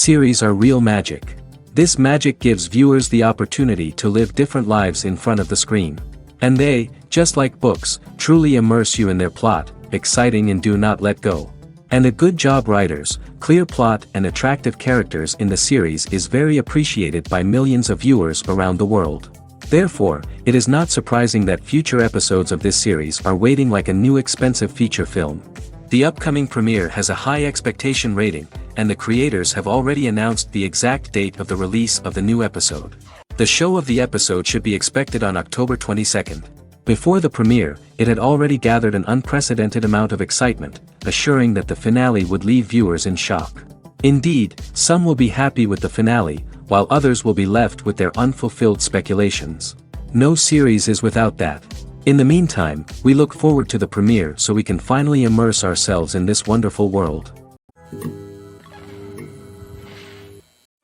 Series are real magic. This magic gives viewers the opportunity to live different lives in front of the screen. And they, just like books, truly immerse you in their plot, exciting and do not let go. And a good job writers, clear plot and attractive characters in the series is very appreciated by millions of viewers around the world. Therefore, it is not surprising that future episodes of this series are waiting like a new expensive feature film. The upcoming premiere has a high expectation rating, and the creators have already announced the exact date of the release of the new episode. The show of the episode should be expected on October 22nd. Before the premiere, it had already gathered an unprecedented amount of excitement, assuring that the finale would leave viewers in shock. Indeed, some will be happy with the finale, while others will be left with their unfulfilled speculations. No series is without that. In the meantime, we look forward to the premiere so we can finally immerse ourselves in this wonderful world.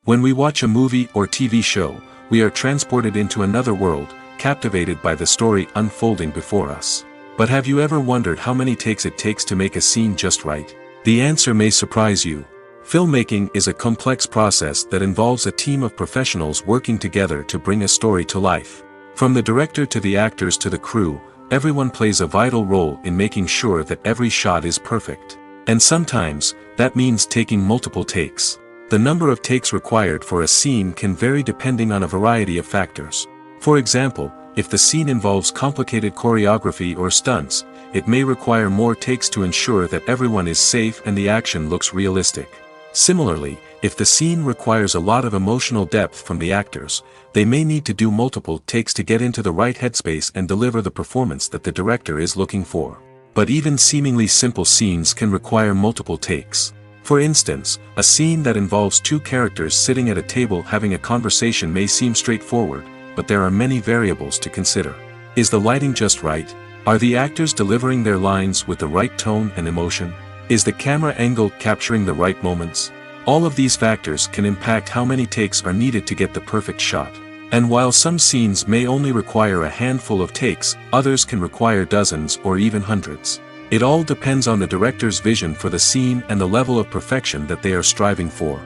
When we watch a movie or TV show, we are transported into another world, captivated by the story unfolding before us. But have you ever wondered how many takes it takes to make a scene just right? The answer may surprise you. Filmmaking is a complex process that involves a team of professionals working together to bring a story to life. From the director to the actors to the crew, everyone plays a vital role in making sure that every shot is perfect. And sometimes, that means taking multiple takes. The number of takes required for a scene can vary depending on a variety of factors. For example, if the scene involves complicated choreography or stunts, it may require more takes to ensure that everyone is safe and the action looks realistic. Similarly, if the scene requires a lot of emotional depth from the actors, they may need to do multiple takes to get into the right headspace and deliver the performance that the director is looking for. But even seemingly simple scenes can require multiple takes. For instance, a scene that involves two characters sitting at a table having a conversation may seem straightforward, but there are many variables to consider. Is the lighting just right? Are the actors delivering their lines with the right tone and emotion? Is the camera angle capturing the right moments? All of these factors can impact how many takes are needed to get the perfect shot. And while some scenes may only require a handful of takes, others can require dozens or even hundreds. It all depends on the director's vision for the scene and the level of perfection that they are striving for.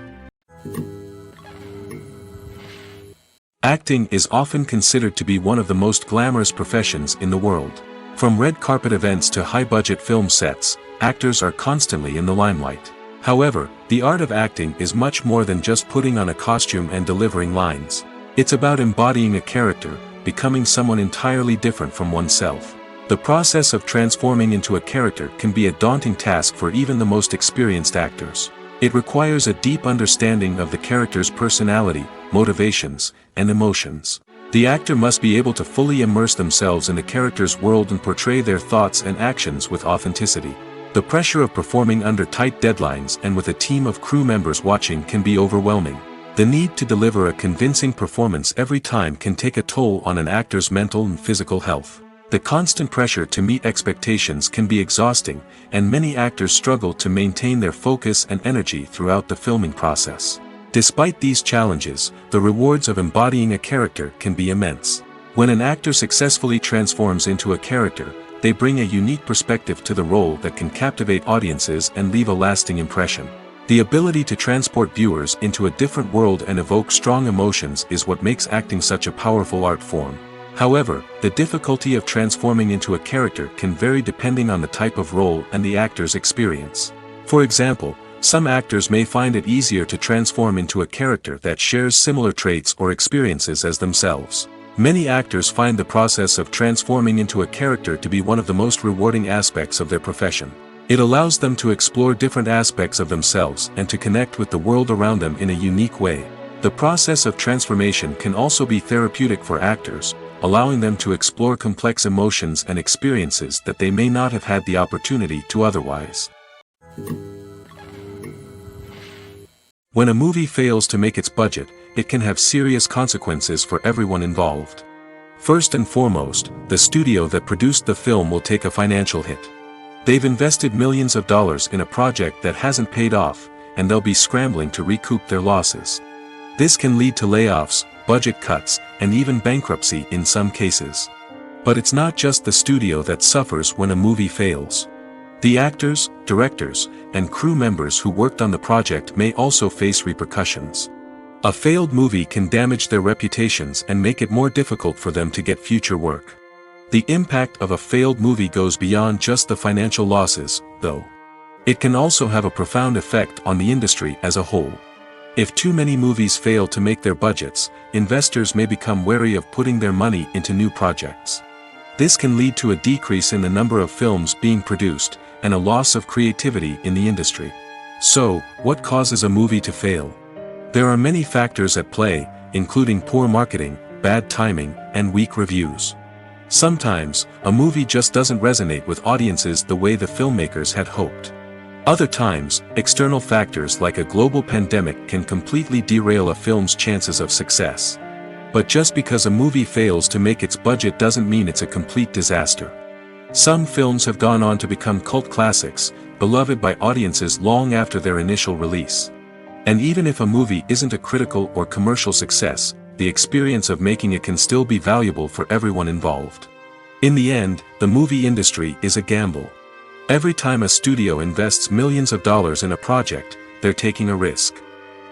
Acting is often considered to be one of the most glamorous professions in the world. From red carpet events to high-budget film sets, actors are constantly in the limelight. However, the art of acting is much more than just putting on a costume and delivering lines. It's about embodying a character, becoming someone entirely different from oneself. The process of transforming into a character can be a daunting task for even the most experienced actors. It requires a deep understanding of the character's personality, motivations, and emotions. The actor must be able to fully immerse themselves in the character's world and portray their thoughts and actions with authenticity. The pressure of performing under tight deadlines and with a team of crew members watching can be overwhelming. The need to deliver a convincing performance every time can take a toll on an actor's mental and physical health. The constant pressure to meet expectations can be exhausting, and many actors struggle to maintain their focus and energy throughout the filming process. Despite these challenges, the rewards of embodying a character can be immense. When an actor successfully transforms into a character, they bring a unique perspective to the role that can captivate audiences and leave a lasting impression. The ability to transport viewers into a different world and evoke strong emotions is what makes acting such a powerful art form. However, the difficulty of transforming into a character can vary depending on the type of role and the actor's experience. For example, some actors may find it easier to transform into a character that shares similar traits or experiences as themselves. Many actors find the process of transforming into a character to be one of the most rewarding aspects of their profession. It allows them to explore different aspects of themselves and to connect with the world around them in a unique way. The process of transformation can also be therapeutic for actors, allowing them to explore complex emotions and experiences that they may not have had the opportunity to otherwise. When a movie fails to make its budget, it can have serious consequences for everyone involved. First and foremost, the studio that produced the film will take a financial hit. They've invested millions of dollars in a project that hasn't paid off, and they'll be scrambling to recoup their losses. This can lead to layoffs, budget cuts, and even bankruptcy in some cases. But it's not just the studio that suffers when a movie fails. The actors, directors, and crew members who worked on the project may also face repercussions. A failed movie can damage their reputations and make it more difficult for them to get future work. The impact of a failed movie goes beyond just the financial losses, though. It can also have a profound effect on the industry as a whole. If too many movies fail to make their budgets, investors may become wary of putting their money into new projects. This can lead to a decrease in the number of films being produced, and a loss of creativity in the industry. So, what causes a movie to fail? There are many factors at play, including poor marketing, bad timing, and weak reviews. Sometimes, a movie just doesn't resonate with audiences the way the filmmakers had hoped. Other times, external factors like a global pandemic can completely derail a film's chances of success. But just because a movie fails to make its budget doesn't mean it's a complete disaster. Some films have gone on to become cult classics, beloved by audiences long after their initial release. And even if a movie isn't a critical or commercial success, the experience of making it can still be valuable for everyone involved. In the end, the movie industry is a gamble. Every time a studio invests millions of dollars in a project, they're taking a risk.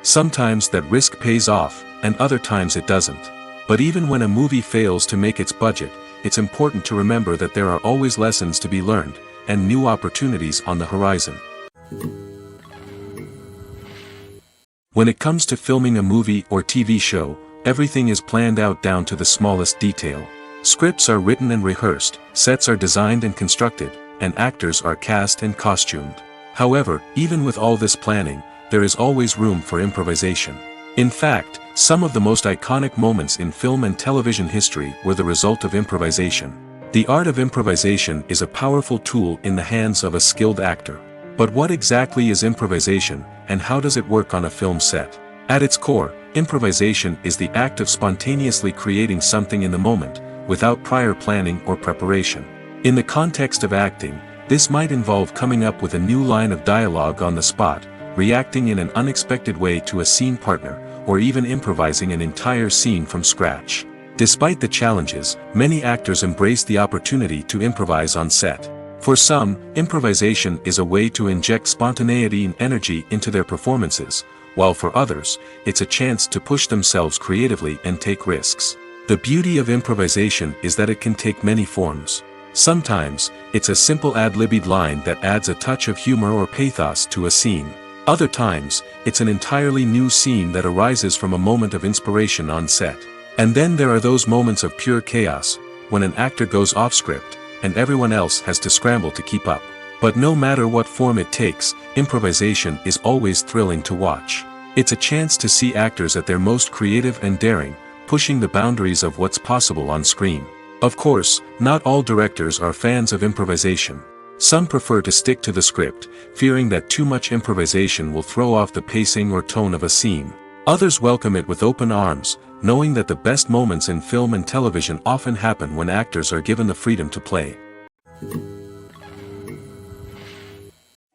Sometimes that risk pays off, and other times it doesn't. But even when a movie fails to make its budget, it's important to remember that there are always lessons to be learned, and new opportunities on the horizon. When it comes to filming a movie or TV show, everything is planned out down to the smallest detail. Scripts are written and rehearsed, sets are designed and constructed, and actors are cast and costumed. However, even with all this planning, there is always room for improvisation. In fact, some of the most iconic moments in film and television history were the result of improvisation. The art of improvisation is a powerful tool in the hands of a skilled actor. But what exactly is improvisation, and how does it work on a film set? At its core, improvisation is the act of spontaneously creating something in the moment, without prior planning or preparation. In the context of acting, this might involve coming up with a new line of dialogue on the spot, reacting in an unexpected way to a scene partner, or even improvising an entire scene from scratch. Despite the challenges, many actors embrace the opportunity to improvise on set. For some, improvisation is a way to inject spontaneity and energy into their performances, while for others, it's a chance to push themselves creatively and take risks. The beauty of improvisation is that it can take many forms. Sometimes, it's a simple ad-libbed line that adds a touch of humor or pathos to a scene. Other times, it's an entirely new scene that arises from a moment of inspiration on set. And then there are those moments of pure chaos, when an actor goes off script, and everyone else has to scramble to keep up. But no matter what form it takes, improvisation is always thrilling to watch. It's a chance to see actors at their most creative and daring, pushing the boundaries of what's possible on screen. Of course, not all directors are fans of improvisation. Some prefer to stick to the script, fearing that too much improvisation will throw off the pacing or tone of a scene. Others welcome it with open arms, knowing that the best moments in film and television often happen when actors are given the freedom to play.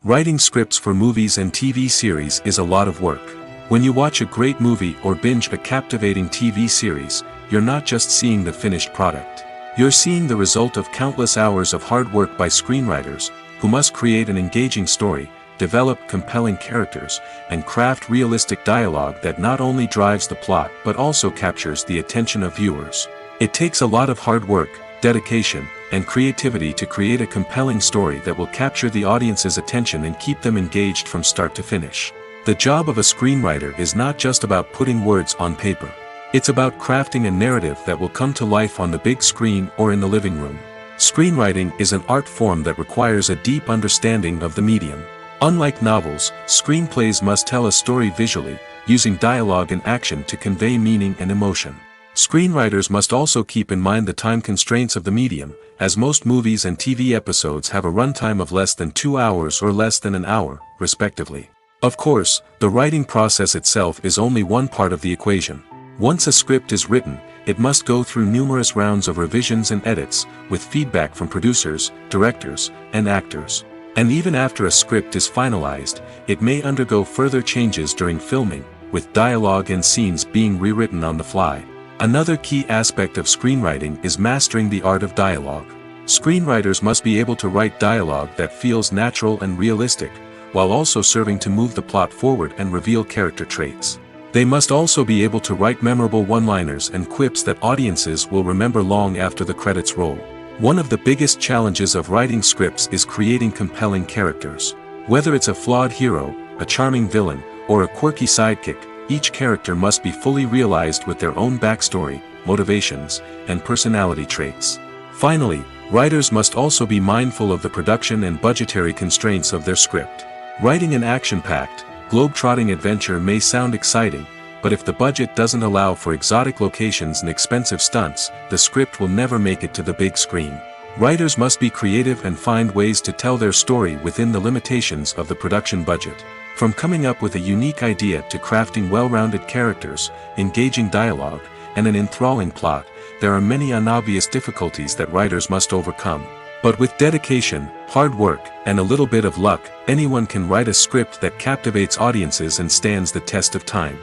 Writing scripts for movies and TV series is a lot of work. When you watch a great movie or binge a captivating TV series, you're not just seeing the finished product. You're seeing the result of countless hours of hard work by screenwriters, who must create an engaging story, develop compelling characters, and craft realistic dialogue that not only drives the plot but also captures the attention of viewers. It takes a lot of hard work, dedication, and creativity to create a compelling story that will capture the audience's attention and keep them engaged from start to finish. The job of a screenwriter is not just about putting words on paper. It's about crafting a narrative that will come to life on the big screen or in the living room. Screenwriting is an art form that requires a deep understanding of the medium. Unlike novels, screenplays must tell a story visually, using dialogue and action to convey meaning and emotion. Screenwriters must also keep in mind the time constraints of the medium, as most movies and TV episodes have a runtime of less than 2 hours or less than an hour, respectively. Of course, the writing process itself is only one part of the equation. Once a script is written, it must go through numerous rounds of revisions and edits, with feedback from producers, directors, and actors. And even after a script is finalized, it may undergo further changes during filming, with dialogue and scenes being rewritten on the fly. Another key aspect of screenwriting is mastering the art of dialogue. Screenwriters must be able to write dialogue that feels natural and realistic, while also serving to move the plot forward and reveal character traits. They must also be able to write memorable one-liners and quips that audiences will remember long after the credits roll. One of the biggest challenges of writing scripts is creating compelling characters. Whether it's a flawed hero, a charming villain, or a quirky sidekick, each character must be fully realized with their own backstory, motivations, and personality traits. Finally, writers must also be mindful of the production and budgetary constraints of their script. Writing an action-packed, globe-trotting adventure may sound exciting, but if the budget doesn't allow for exotic locations and expensive stunts, the script will never make it to the big screen. Writers must be creative and find ways to tell their story within the limitations of the production budget. From coming up with a unique idea to crafting well-rounded characters, engaging dialogue, and an enthralling plot, there are many unobvious difficulties that writers must overcome. But with dedication, hard work, and a little bit of luck, anyone can write a script that captivates audiences and stands the test of time.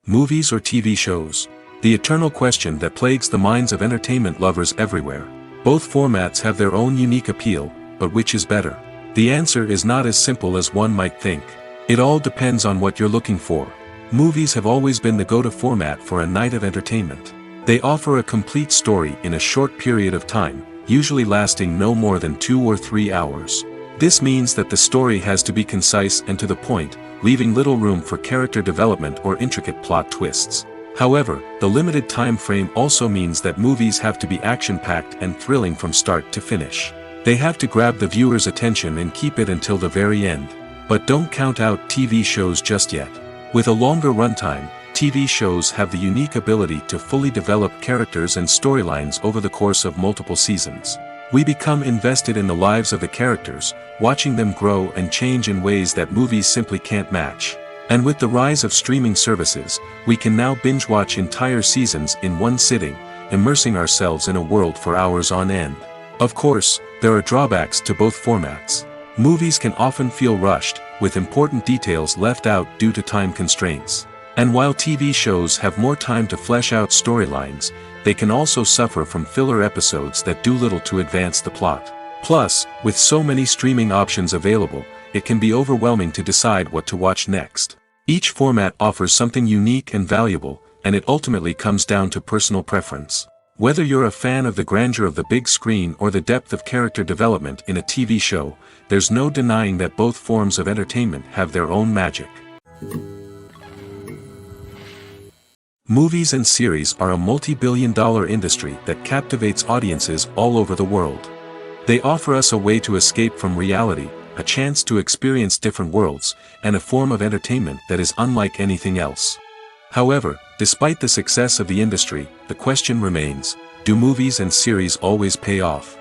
Movies or TV shows? The eternal question that plagues the minds of entertainment lovers everywhere. Both formats have their own unique appeal, but which is better? The answer is not as simple as one might think. It all depends on what you're looking for. Movies have always been the go-to format for a night of entertainment. They offer a complete story in a short period of time, usually lasting no more than 2 or 3 hours. This means that the story has to be concise and to the point, leaving little room for character development or intricate plot twists. However, the limited time frame also means that movies have to be action-packed and thrilling from start to finish. They have to grab the viewer's attention and keep it until the very end. But don't count out TV shows just yet. With a longer runtime, TV shows have the unique ability to fully develop characters and storylines over the course of multiple seasons. We become invested in the lives of the characters, watching them grow and change in ways that movies simply can't match. And with the rise of streaming services, we can now binge-watch entire seasons in one sitting, immersing ourselves in a world for hours on end. Of course, there are drawbacks to both formats. Movies can often feel rushed, with important details left out due to time constraints. And while TV shows have more time to flesh out storylines, they can also suffer from filler episodes that do little to advance the plot. Plus, with so many streaming options available, it can be overwhelming to decide what to watch next. Each format offers something unique and valuable, and it ultimately comes down to personal preference. Whether you're a fan of the grandeur of the big screen or the depth of character development in a TV show, there's no denying that both forms of entertainment have their own magic. Movies and series are a multi-billion-dollar industry that captivates audiences all over the world. They offer us a way to escape from reality, a chance to experience different worlds, and a form of entertainment that is unlike anything else. However, despite the success of the industry, the question remains, do movies and series always pay off?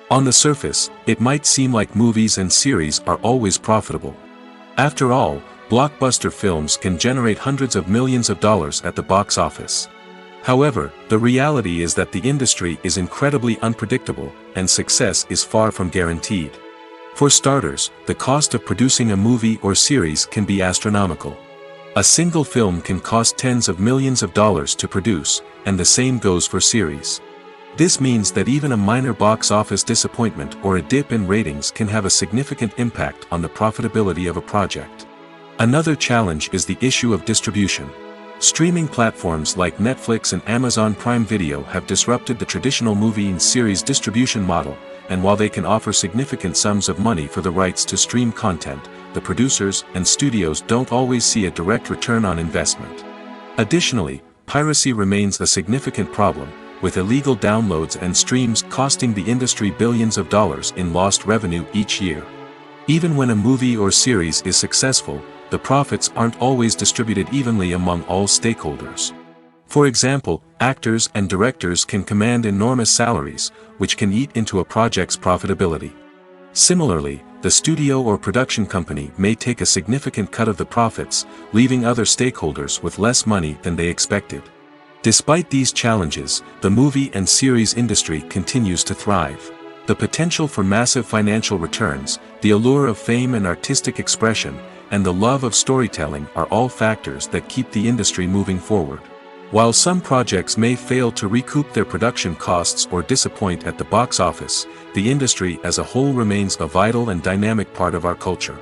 On the surface, it might seem like movies and series are always profitable. After all, blockbuster films can generate hundreds of millions of dollars at the box office. However, the reality is that the industry is incredibly unpredictable, and success is far from guaranteed. For starters, the cost of producing a movie or series can be astronomical. A single film can cost tens of millions of dollars to produce, and the same goes for series. This means that even a minor box office disappointment or a dip in ratings can have a significant impact on the profitability of a project. Another challenge is the issue of distribution. Streaming platforms like Netflix and Amazon Prime Video have disrupted the traditional movie and series distribution model, and while they can offer significant sums of money for the rights to stream content, the producers and studios don't always see a direct return on investment. Additionally, piracy remains a significant problem, with illegal downloads and streams costing the industry billions of dollars in lost revenue each year. Even when a movie or series is successful, the profits aren't always distributed evenly among all stakeholders. For example, actors and directors can command enormous salaries, which can eat into a project's profitability. Similarly, the studio or production company may take a significant cut of the profits, leaving other stakeholders with less money than they expected. Despite these challenges, the movie and series industry continues to thrive. The potential for massive financial returns, the allure of fame and artistic expression, and the love of storytelling are all factors that keep the industry moving forward. While some projects may fail to recoup their production costs or disappoint at the box office, the industry as a whole remains a vital and dynamic part of our culture.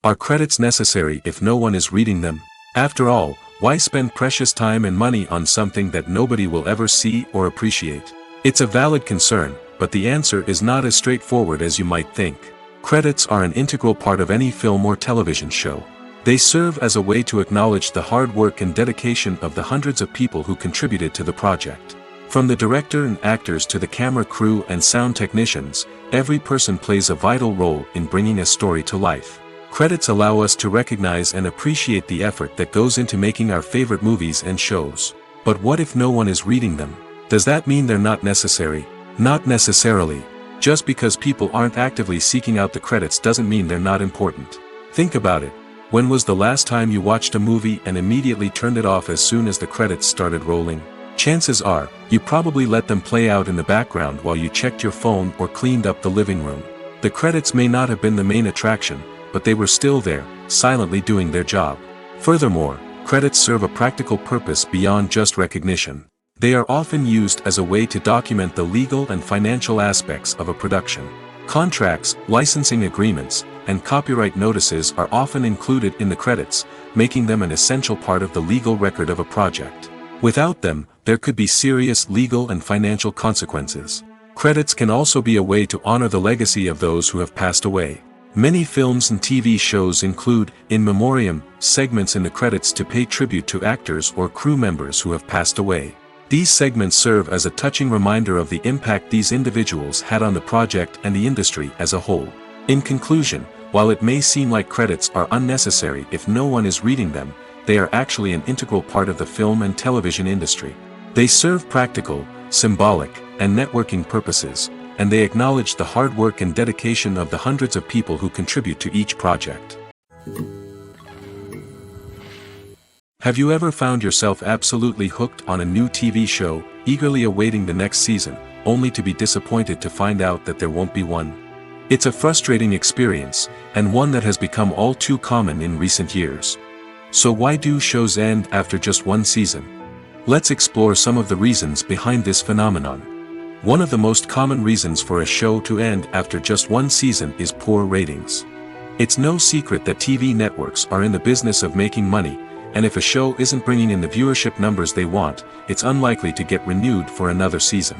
Are credits necessary if no one is reading them? After all, why spend precious time and money on something that nobody will ever see or appreciate? It's a valid concern, but the answer is not as straightforward as you might think. Credits are an integral part of any film or television show. They serve as a way to acknowledge the hard work and dedication of the hundreds of people who contributed to the project. From the director and actors to the camera crew and sound technicians, every person plays a vital role in bringing a story to life. Credits allow us to recognize and appreciate the effort that goes into making our favorite movies and shows. But what if no one is reading them? Does that mean they're not necessary? Not necessarily. Just because people aren't actively seeking out the credits doesn't mean they're not important. Think about it. When was the last time you watched a movie and immediately turned it off as soon as the credits started rolling? Chances are, you probably let them play out in the background while you checked your phone or cleaned up the living room. The credits may not have been the main attraction, but they were still there, silently doing their job. Furthermore, credits serve a practical purpose beyond just recognition. They are often used as a way to document the legal and financial aspects of a production. Contracts, licensing agreements, and copyright notices are often included in the credits, making them an essential part of the legal record of a project. Without them, there could be serious legal and financial consequences. Credits can also be a way to honor the legacy of those who have passed away. Many films and TV shows include, in memoriam, segments in the credits to pay tribute to actors or crew members who have passed away. These segments serve as a touching reminder of the impact these individuals had on the project and the industry as a whole. In conclusion, while it may seem like credits are unnecessary if no one is reading them, they are actually an integral part of the film and television industry. They serve practical, symbolic, and networking purposes, and they acknowledge the hard work and dedication of the hundreds of people who contribute to each project. Have you ever found yourself absolutely hooked on a new TV show, eagerly awaiting the next season, only to be disappointed to find out that there won't be one? It's a frustrating experience, and one that has become all too common in recent years. So why do shows end after just one season? Let's explore some of the reasons behind this phenomenon. One of the most common reasons for a show to end after just one season is poor ratings. It's no secret that TV networks are in the business of making money, and if a show isn't bringing in the viewership numbers they want, it's unlikely to get renewed for another season.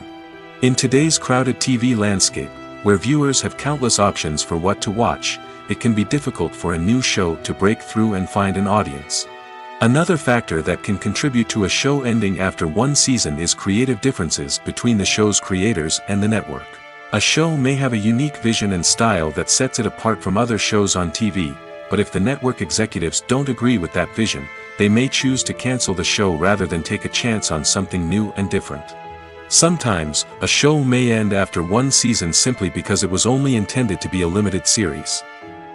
In today's crowded TV landscape, where viewers have countless options for what to watch, it can be difficult for a new show to break through and find an audience. Another factor that can contribute to a show ending after one season is creative differences between the show's creators and the network. A show may have a unique vision and style that sets it apart from other shows on TV, but if the network executives don't agree with that vision, they may choose to cancel the show rather than take a chance on something new and different. Sometimes, a show may end after one season simply because it was only intended to be a limited series.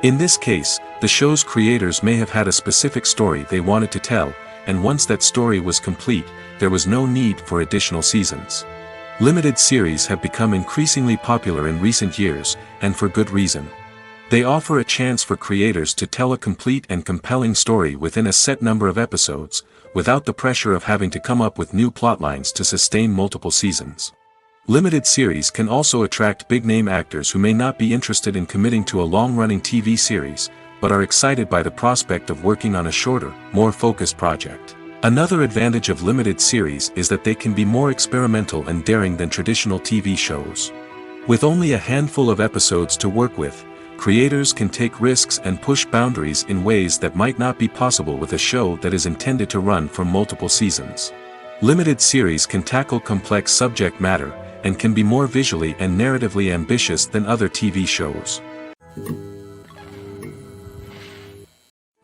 In this case, the show's creators may have had a specific story they wanted to tell, and once that story was complete, there was no need for additional seasons. Limited series have become increasingly popular in recent years, and for good reason. They offer a chance for creators to tell a complete and compelling story within a set number of episodes, without the pressure of having to come up with new plotlines to sustain multiple seasons. Limited series can also attract big-name actors who may not be interested in committing to a long-running TV series, but are excited by the prospect of working on a shorter, more focused project. Another advantage of limited series is that they can be more experimental and daring than traditional TV shows. With only a handful of episodes to work with, creators can take risks and push boundaries in ways that might not be possible with a show that is intended to run for multiple seasons. Limited series can tackle complex subject matter, and can be more visually and narratively ambitious than other TV shows.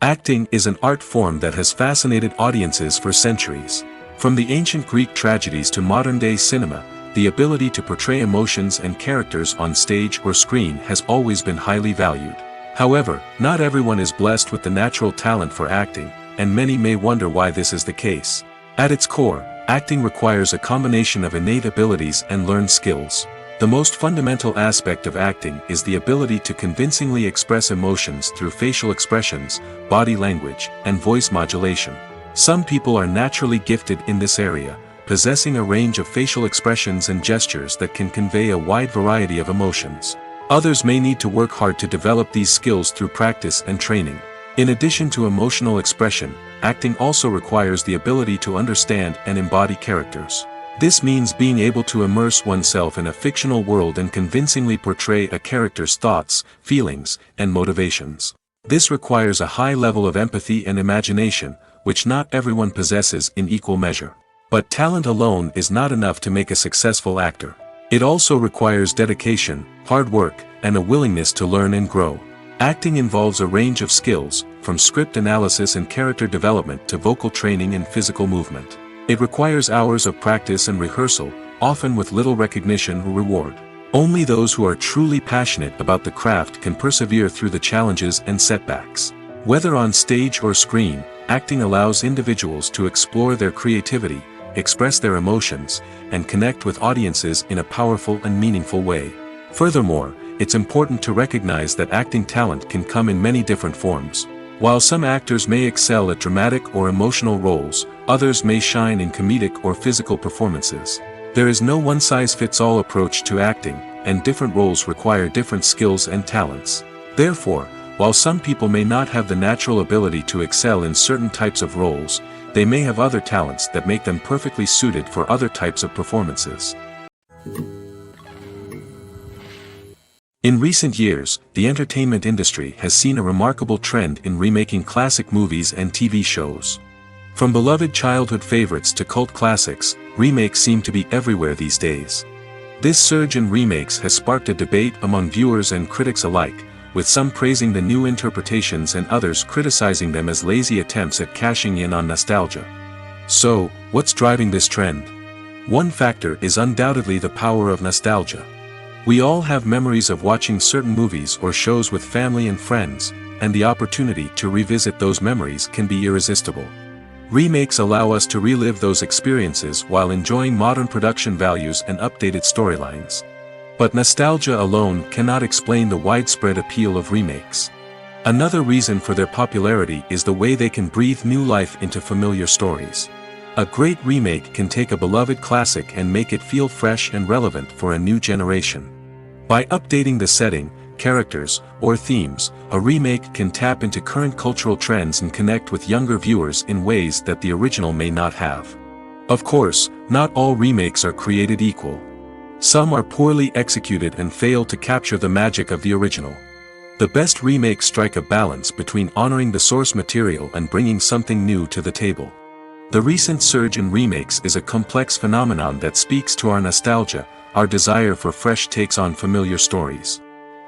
Acting is an art form that has fascinated audiences for centuries. From the ancient Greek tragedies to modern-day cinema, the ability to portray emotions and characters on stage or screen has always been highly valued. However, not everyone is blessed with the natural talent for acting, and many may wonder why this is the case. At its core, acting requires a combination of innate abilities and learned skills. The most fundamental aspect of acting is the ability to convincingly express emotions through facial expressions, body language, and voice modulation. Some people are naturally gifted in this area, possessing a range of facial expressions and gestures that can convey a wide variety of emotions. Others may need to work hard to develop these skills through practice and training. In addition to emotional expression, acting also requires the ability to understand and embody characters. This means being able to immerse oneself in a fictional world and convincingly portray a character's thoughts, feelings, and motivations. This requires a high level of empathy and imagination, which not everyone possesses in equal measure. But talent alone is not enough to make a successful actor. It also requires dedication, hard work, and a willingness to learn and grow. Acting involves a range of skills, from script analysis and character development to vocal training and physical movement. It requires hours of practice and rehearsal, often with little recognition or reward. Only those who are truly passionate about the craft can persevere through the challenges and setbacks. Whether on stage or screen, acting allows individuals to explore their creativity, express their emotions, and connect with audiences in a powerful and meaningful way. Furthermore, it's important to recognize that acting talent can come in many different forms. While some actors may excel at dramatic or emotional roles, others may shine in comedic or physical performances. There is no one-size-fits-all approach to acting, and different roles require different skills and talents. Therefore, while some people may not have the natural ability to excel in certain types of roles, they may have other talents that make them perfectly suited for other types of performances. In recent years, the entertainment industry has seen a remarkable trend in remaking classic movies and TV shows. From beloved childhood favorites to cult classics, remakes seem to be everywhere these days. This surge in remakes has sparked a debate among viewers and critics alike, with some praising the new interpretations and others criticizing them as lazy attempts at cashing in on nostalgia. So, what's driving this trend? One factor is undoubtedly the power of nostalgia. We all have memories of watching certain movies or shows with family and friends, and the opportunity to revisit those memories can be irresistible. Remakes allow us to relive those experiences while enjoying modern production values and updated storylines. But nostalgia alone cannot explain the widespread appeal of remakes. Another reason for their popularity is the way they can breathe new life into familiar stories. A great remake can take a beloved classic and make it feel fresh and relevant for a new generation. By updating the setting, characters, or themes, a remake can tap into current cultural trends and connect with younger viewers in ways that the original may not have. Of course, not all remakes are created equal. Some are poorly executed and fail to capture the magic of the original. The best remakes strike a balance between honoring the source material and bringing something new to the table. The recent surge in remakes is a complex phenomenon that speaks to our nostalgia, our desire for fresh takes on familiar stories.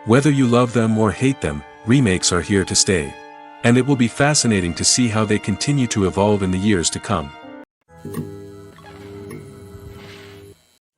Whether you love them or hate them, remakes are here to stay. And it will be fascinating to see how they continue to evolve in the years to come.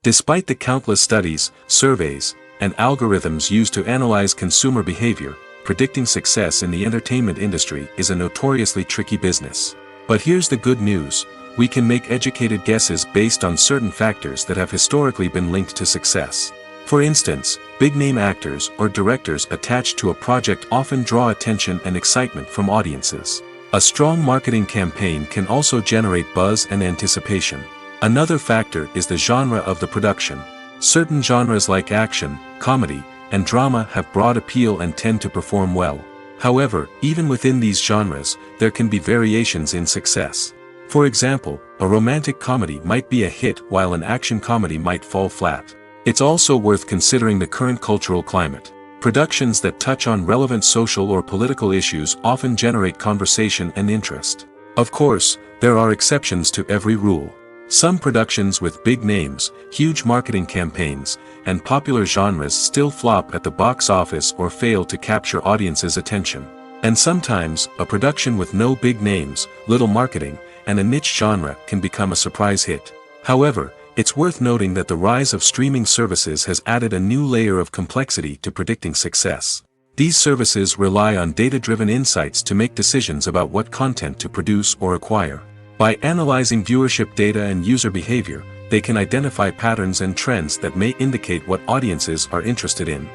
Despite the countless studies, surveys, and algorithms used to analyze consumer behavior, predicting success in the entertainment industry is a notoriously tricky business. But here's the good news: we can make educated guesses based on certain factors that have historically been linked to success. For instance, big-name actors or directors attached to a project often draw attention and excitement from audiences. A strong marketing campaign can also generate buzz and anticipation. Another factor is the genre of the production. Certain genres like action, comedy, and drama have broad appeal and tend to perform well. However, even within these genres, there can be variations in success. For example, a romantic comedy might be a hit while an action comedy might fall flat. It's also worth considering the current cultural climate. Productions that touch on relevant social or political issues often generate conversation and interest. Of course, there are exceptions to every rule. Some productions with big names, huge marketing campaigns, and popular genres still flop at the box office or fail to capture audiences' attention. And sometimes, a production with no big names, little marketing, and a niche genre can become a surprise hit. However, it's worth noting that the rise of streaming services has added a new layer of complexity to predicting success. These services rely on data-driven insights to make decisions about what content to produce or acquire. By analyzing viewership data and user behavior, they can identify patterns and trends that may indicate what audiences are interested in.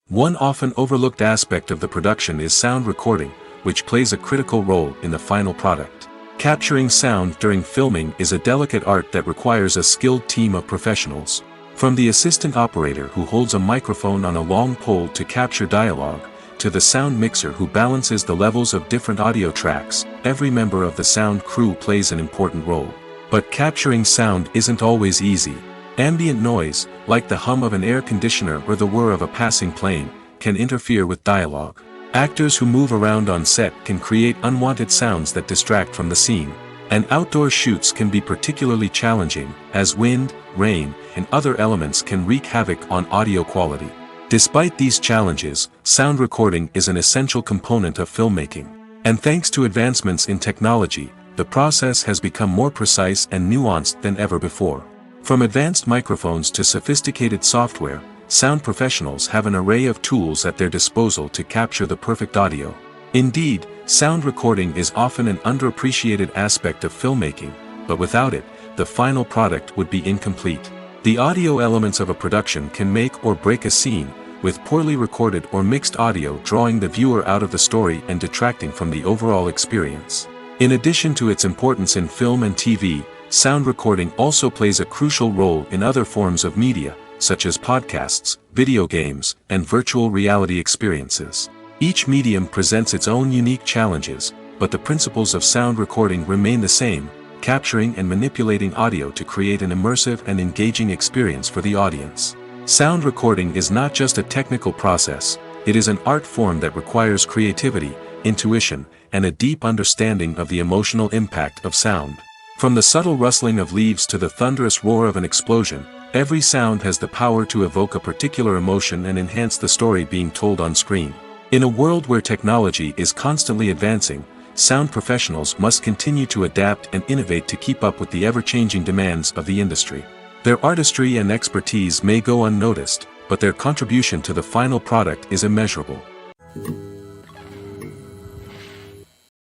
One often overlooked aspect of the production is sound recording, which plays a critical role in the final product. Capturing sound during filming is a delicate art that requires a skilled team of professionals. From the assistant operator who holds a microphone on a long pole to capture dialogue, to the sound mixer who balances the levels of different audio tracks, every member of the sound crew plays an important role. But capturing sound isn't always easy. Ambient noise, like the hum of an air conditioner or the whir of a passing plane, can interfere with dialogue. Actors who move around on set can create unwanted sounds that distract from the scene. And outdoor shoots can be particularly challenging, as wind, rain, and other elements can wreak havoc on audio quality. Despite these challenges, sound recording is an essential component of filmmaking. And thanks to advancements in technology, the process has become more precise and nuanced than ever before. From advanced microphones to sophisticated software, sound professionals have an array of tools at their disposal to capture the perfect audio. Indeed, sound recording is often an underappreciated aspect of filmmaking, but without it, the final product would be incomplete. The audio elements of a production can make or break a scene, with poorly recorded or mixed audio drawing the viewer out of the story and detracting from the overall experience. In addition to its importance in film and TV, sound recording also plays a crucial role in other forms of media, such as podcasts, video games, and virtual reality experiences. Each medium presents its own unique challenges, but the principles of sound recording remain the same: capturing and manipulating audio to create an immersive and engaging experience for the audience. Sound recording is not just a technical process, it is an art form that requires creativity, intuition, and a deep understanding of the emotional impact of sound. From the subtle rustling of leaves to the thunderous roar of an explosion, every sound has the power to evoke a particular emotion and enhance the story being told on screen. In a world where technology is constantly advancing, sound professionals must continue to adapt and innovate to keep up with the ever-changing demands of the industry. Their artistry and expertise may go unnoticed, but their contribution to the final product is immeasurable.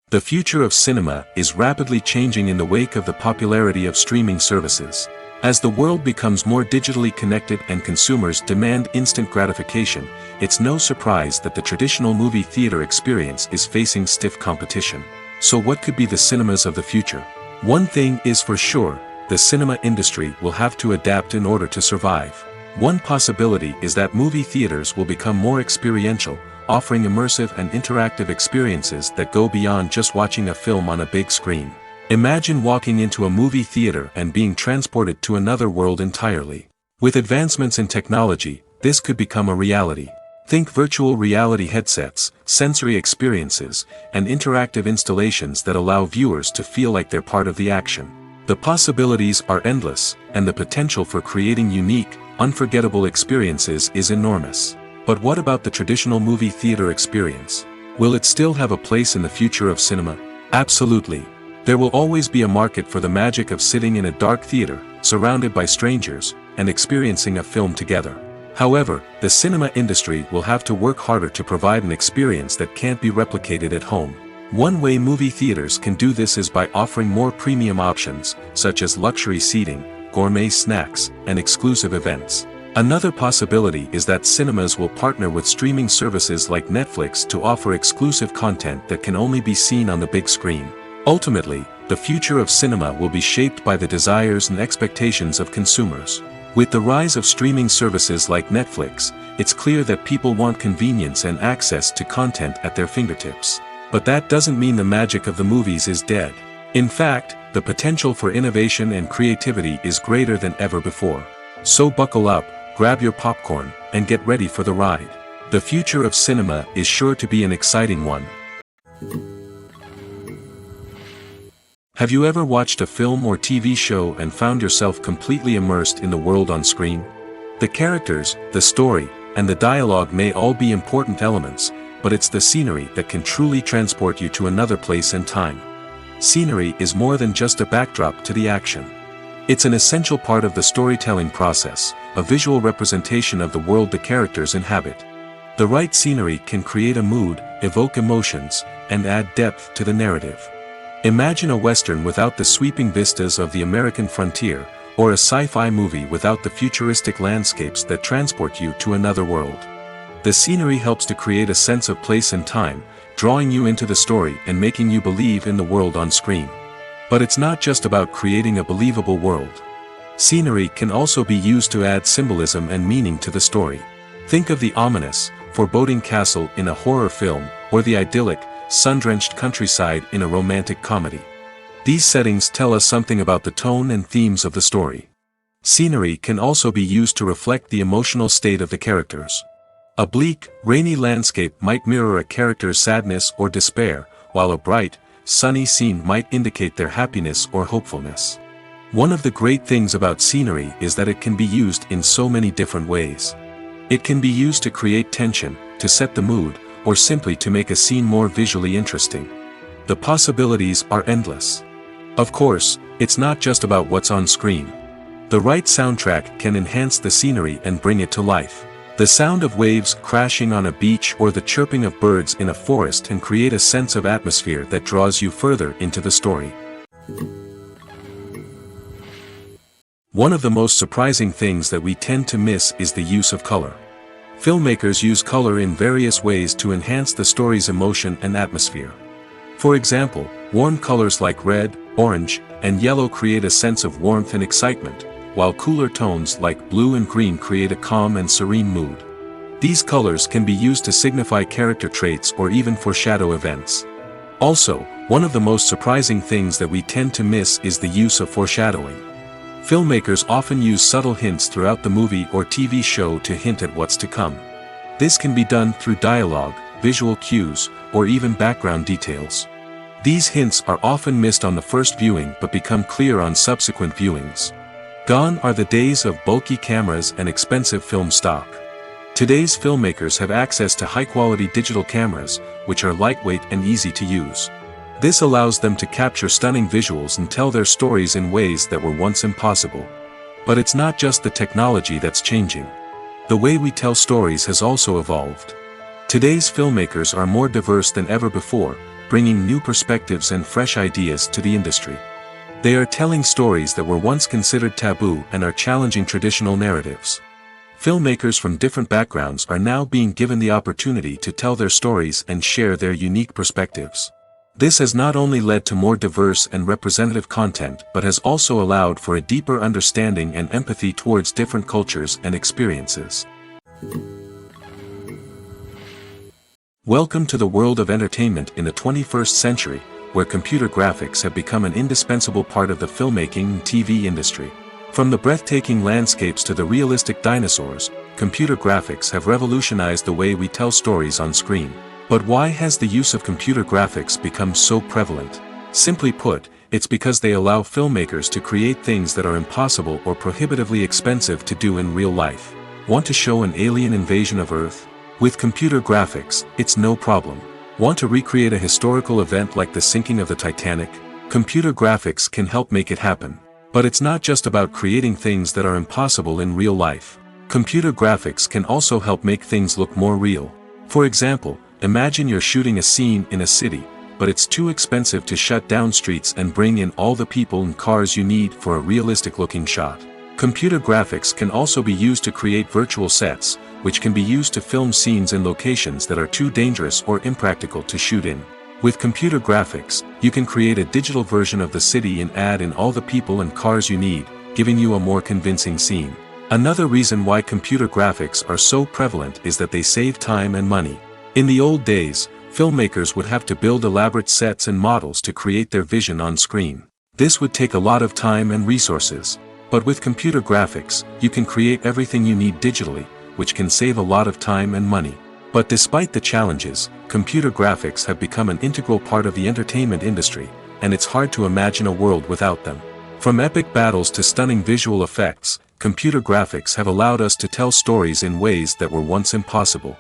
The future of cinema is rapidly changing in the wake of the popularity of streaming services. As the world becomes more digitally connected and consumers demand instant gratification, it's no surprise that the traditional movie theater experience is facing stiff competition. So what could be the cinemas of the future? One thing is for sure, the cinema industry will have to adapt in order to survive. One possibility is that movie theaters will become more experiential, offering immersive and interactive experiences that go beyond just watching a film on a big screen. Imagine walking into a movie theater and being transported to another world entirely. With advancements in technology, this could become a reality. Think virtual reality headsets, sensory experiences, and interactive installations that allow viewers to feel like they're part of the action. The possibilities are endless, and the potential for creating unique, unforgettable experiences is enormous. But what about the traditional movie theater experience? Will it still have a place in the future of cinema? Absolutely. There will always be a market for the magic of sitting in a dark theater, surrounded by strangers, and experiencing a film together. However, the cinema industry will have to work harder to provide an experience that can't be replicated at home. One way movie theaters can do this is by offering more premium options, such as luxury seating, gourmet snacks, and exclusive events. Another possibility is that cinemas will partner with streaming services like Netflix to offer exclusive content that can only be seen on the big screen. Ultimately, the future of cinema will be shaped by the desires and expectations of consumers. With the rise of streaming services like Netflix, it's clear that people want convenience and access to content at their fingertips. But that doesn't mean the magic of the movies is dead. In fact, the potential for innovation and creativity is greater than ever before. So buckle up, grab your popcorn, and get ready for the ride. The future of cinema is sure to be an exciting one. Have you ever watched a film or TV show and found yourself completely immersed in the world on screen? The characters, the story, and the dialogue may all be important elements, but it's the scenery that can truly transport you to another place and time. Scenery is more than just a backdrop to the action. It's an essential part of the storytelling process, a visual representation of the world the characters inhabit. The right scenery can create a mood, evoke emotions, and add depth to the narrative. Imagine a Western without the sweeping vistas of the American frontier, or a sci-fi movie without the futuristic landscapes that transport you to another world. The scenery helps to create a sense of place and time, drawing you into the story and making you believe in the world on screen. But it's not just about creating a believable world. Scenery can also be used to add symbolism and meaning to the story. Think of the ominous, foreboding castle in a horror film, or the idyllic, sun-drenched countryside in a romantic comedy. These settings tell us something about the tone and themes of the story. Scenery can also be used to reflect the emotional state of the characters. A bleak, rainy landscape might mirror a character's sadness or despair, while a bright, sunny scene might indicate their happiness or hopefulness. One of the great things about scenery is that it can be used in so many different ways. It can be used to create tension, to set the mood, or simply to make a scene more visually interesting. The possibilities are endless. Of course, it's not just about what's on screen. The right soundtrack can enhance the scenery and bring it to life. The sound of waves crashing on a beach or the chirping of birds in a forest can create a sense of atmosphere that draws you further into the story. One of the most surprising things that we tend to miss is the use of color. Filmmakers use color in various ways to enhance the story's emotion and atmosphere. For example, warm colors like red, orange, and yellow create a sense of warmth and excitement, while cooler tones like blue and green create a calm and serene mood. These colors can be used to signify character traits or even foreshadow events. Also, one of the most surprising things that we tend to miss is the use of foreshadowing. Filmmakers often use subtle hints throughout the movie or TV show to hint at what's to come. This can be done through dialogue, visual cues, or even background details. These hints are often missed on the first viewing but become clear on subsequent viewings. Gone are the days of bulky cameras and expensive film stock. Today's filmmakers have access to high-quality digital cameras, which are lightweight and easy to use. This allows them to capture stunning visuals and tell their stories in ways that were once impossible. But it's not just the technology that's changing. The way we tell stories has also evolved. Today's filmmakers are more diverse than ever before, bringing new perspectives and fresh ideas to the industry. They are telling stories that were once considered taboo and are challenging traditional narratives. Filmmakers from different backgrounds are now being given the opportunity to tell their stories and share their unique perspectives. This has not only led to more diverse and representative content but has also allowed for a deeper understanding and empathy towards different cultures and experiences. Welcome to the world of entertainment in the 21st century, where computer graphics have become an indispensable part of the filmmaking and TV industry. From the breathtaking landscapes to the realistic dinosaurs, computer graphics have revolutionized the way we tell stories on screen. But why has the use of computer graphics become so prevalent? Simply put, it's because they allow filmmakers to create things that are impossible or prohibitively expensive to do in real life. Want to show an alien invasion of Earth? With computer graphics, it's no problem. Want to recreate a historical event like the sinking of the Titanic? Computer graphics can help make it happen. But it's not just about creating things that are impossible in real life. Computer graphics can also help make things look more real. For example, imagine you're shooting a scene in a city, but it's too expensive to shut down streets and bring in all the people and cars you need for a realistic-looking shot. Computer graphics can also be used to create virtual sets, which can be used to film scenes in locations that are too dangerous or impractical to shoot in. With computer graphics, you can create a digital version of the city and add in all the people and cars you need, giving you a more convincing scene. Another reason why computer graphics are so prevalent is that they save time and money. In the old days, filmmakers would have to build elaborate sets and models to create their vision on screen. This would take a lot of time and resources. But with computer graphics, you can create everything you need digitally, which can save a lot of time and money. But despite the challenges, computer graphics have become an integral part of the entertainment industry, and it's hard to imagine a world without them. From epic battles to stunning visual effects, computer graphics have allowed us to tell stories in ways that were once impossible.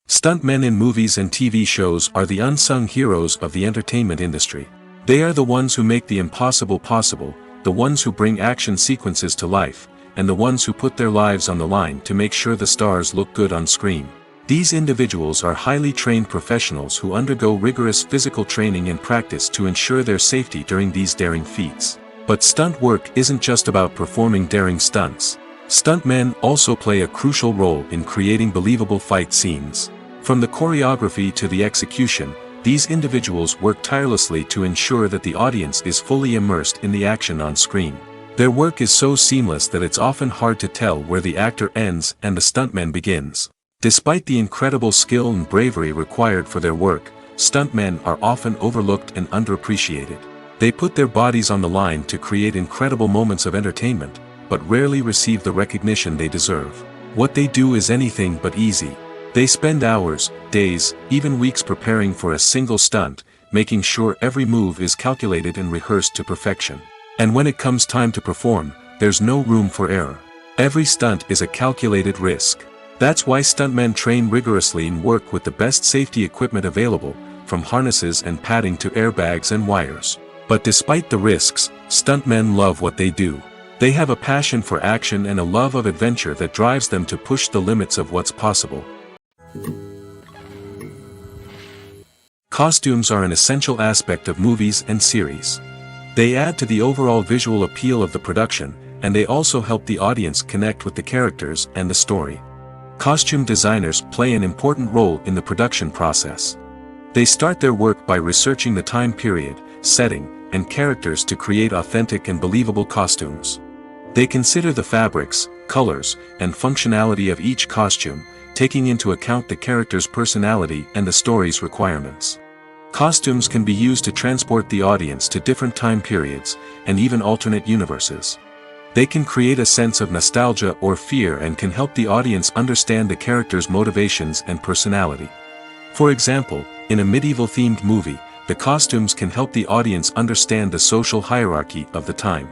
Stuntmen in movies and TV shows are the unsung heroes of the entertainment industry. They are the ones who make the impossible possible, the ones who bring action sequences to life, and the ones who put their lives on the line to make sure the stars look good on screen. These individuals are highly trained professionals who undergo rigorous physical training and practice to ensure their safety during these daring feats. But stunt work isn't just about performing daring stunts. Stuntmen also play a crucial role in creating believable fight scenes. From the choreography to the execution, these individuals work tirelessly to ensure that the audience is fully immersed in the action on screen. Their work is so seamless that it's often hard to tell where the actor ends and the stuntman begins. Despite the incredible skill and bravery required for their work, stuntmen are often overlooked and underappreciated. They put their bodies on the line to create incredible moments of entertainment, but rarely receive the recognition they deserve. What they do is anything but easy. They spend hours, days, even weeks preparing for a single stunt, making sure every move is calculated and rehearsed to perfection. And when it comes time to perform, there's no room for error. Every stunt is a calculated risk. That's why stuntmen train rigorously and work with the best safety equipment available, from harnesses and padding to airbags and wires. But despite the risks, stuntmen love what they do. They have a passion for action and a love of adventure that drives them to push the limits of what's possible. Costumes are an essential aspect of movies and series. They add to the overall visual appeal of the production, and they also help the audience connect with the characters and the story. Costume designers play an important role in the production process. They start their work by researching the time period, setting, and characters to create authentic and believable costumes. They consider the fabrics, colors, and functionality of each costume, taking into account the character's personality and the story's requirements. Costumes can be used to transport the audience to different time periods, and even alternate universes. They can create a sense of nostalgia or fear and can help the audience understand the character's motivations and personality. For example, in a medieval-themed movie, the costumes can help the audience understand the social hierarchy of the time.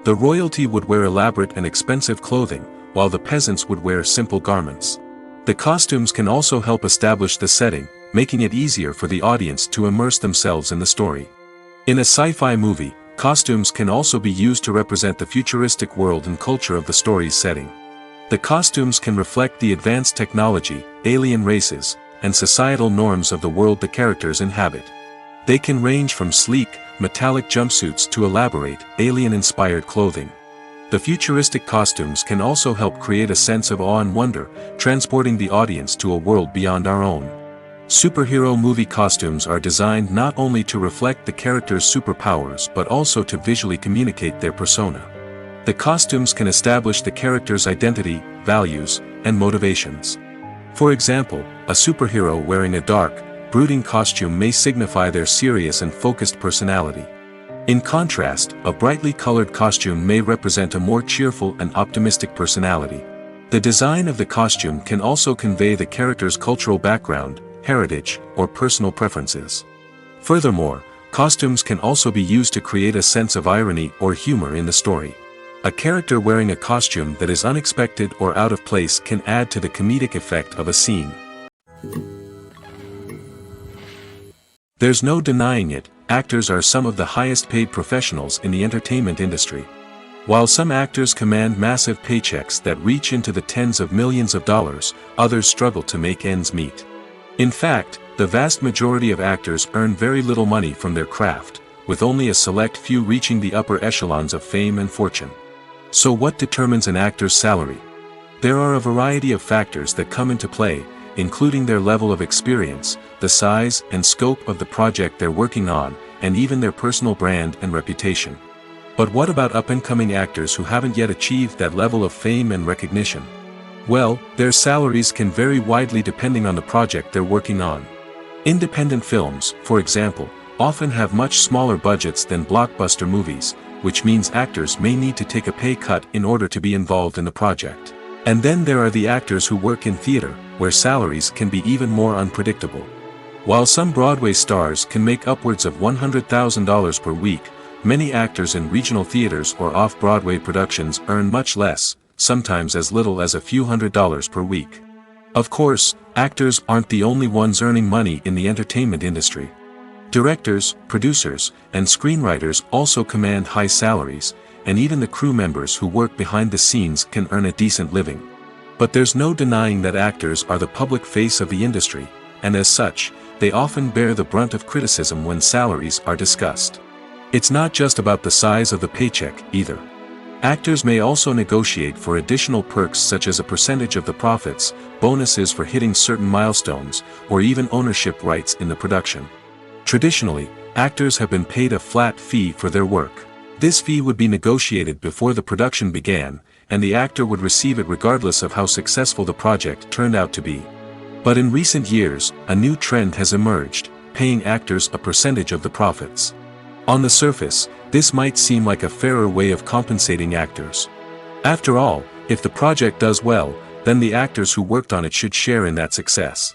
The royalty would wear elaborate and expensive clothing, while the peasants would wear simple garments. The costumes can also help establish the setting, making it easier for the audience to immerse themselves in the story. In a sci-fi movie, costumes can also be used to represent the futuristic world and culture of the story's setting. The costumes can reflect the advanced technology, alien races, and societal norms of the world the characters inhabit. They can range from sleek, metallic jumpsuits to elaborate, alien-inspired clothing. The futuristic costumes can also help create a sense of awe and wonder, transporting the audience to a world beyond our own. Superhero movie costumes are designed not only to reflect the character's superpowers but also to visually communicate their persona. The costumes can establish the character's identity, values, and motivations. For example, a superhero wearing a dark, brooding costume may signify their serious and focused personality. In contrast, a brightly colored costume may represent a more cheerful and optimistic personality. The design of the costume can also convey the character's cultural background, heritage, or personal preferences. Furthermore, costumes can also be used to create a sense of irony or humor in the story. A character wearing a costume that is unexpected or out of place can add to the comedic effect of a scene. There's no denying it, actors are some of the highest paid professionals in the entertainment industry. While some actors command massive paychecks that reach into the tens of millions of dollars, others struggle to make ends meet. In fact, the vast majority of actors earn very little money from their craft, with only a select few reaching the upper echelons of fame and fortune. So what determines an actor's salary? There are a variety of factors that come into play, including their level of experience, the size and scope of the project they're working on, and even their personal brand and reputation. But what about up-and-coming actors who haven't yet achieved that level of fame and recognition? Well, their salaries can vary widely depending on the project they're working on. Independent films, for example, often have much smaller budgets than blockbuster movies, which means actors may need to take a pay cut in order to be involved in the project. And then there are the actors who work in theater, where salaries can be even more unpredictable. While some Broadway stars can make upwards of $100,000 per week, many actors in regional theaters or off-Broadway productions earn much less, sometimes as little as a few $100s per week. Of course, actors aren't the only ones earning money in the entertainment industry. Directors, producers, and screenwriters also command high salaries, and even the crew members who work behind the scenes can earn a decent living. But there's no denying that actors are the public face of the industry, and as such, they often bear the brunt of criticism when salaries are discussed. It's not just about the size of the paycheck, either. Actors may also negotiate for additional perks such as a percentage of the profits, bonuses for hitting certain milestones, or even ownership rights in the production. Traditionally, actors have been paid a flat fee for their work. This fee would be negotiated before the production began, and the actor would receive it regardless of how successful the project turned out to be. But in recent years, a new trend has emerged, paying actors a percentage of the profits. On the surface, this might seem like a fairer way of compensating actors. After all, if the project does well, then the actors who worked on it should share in that success.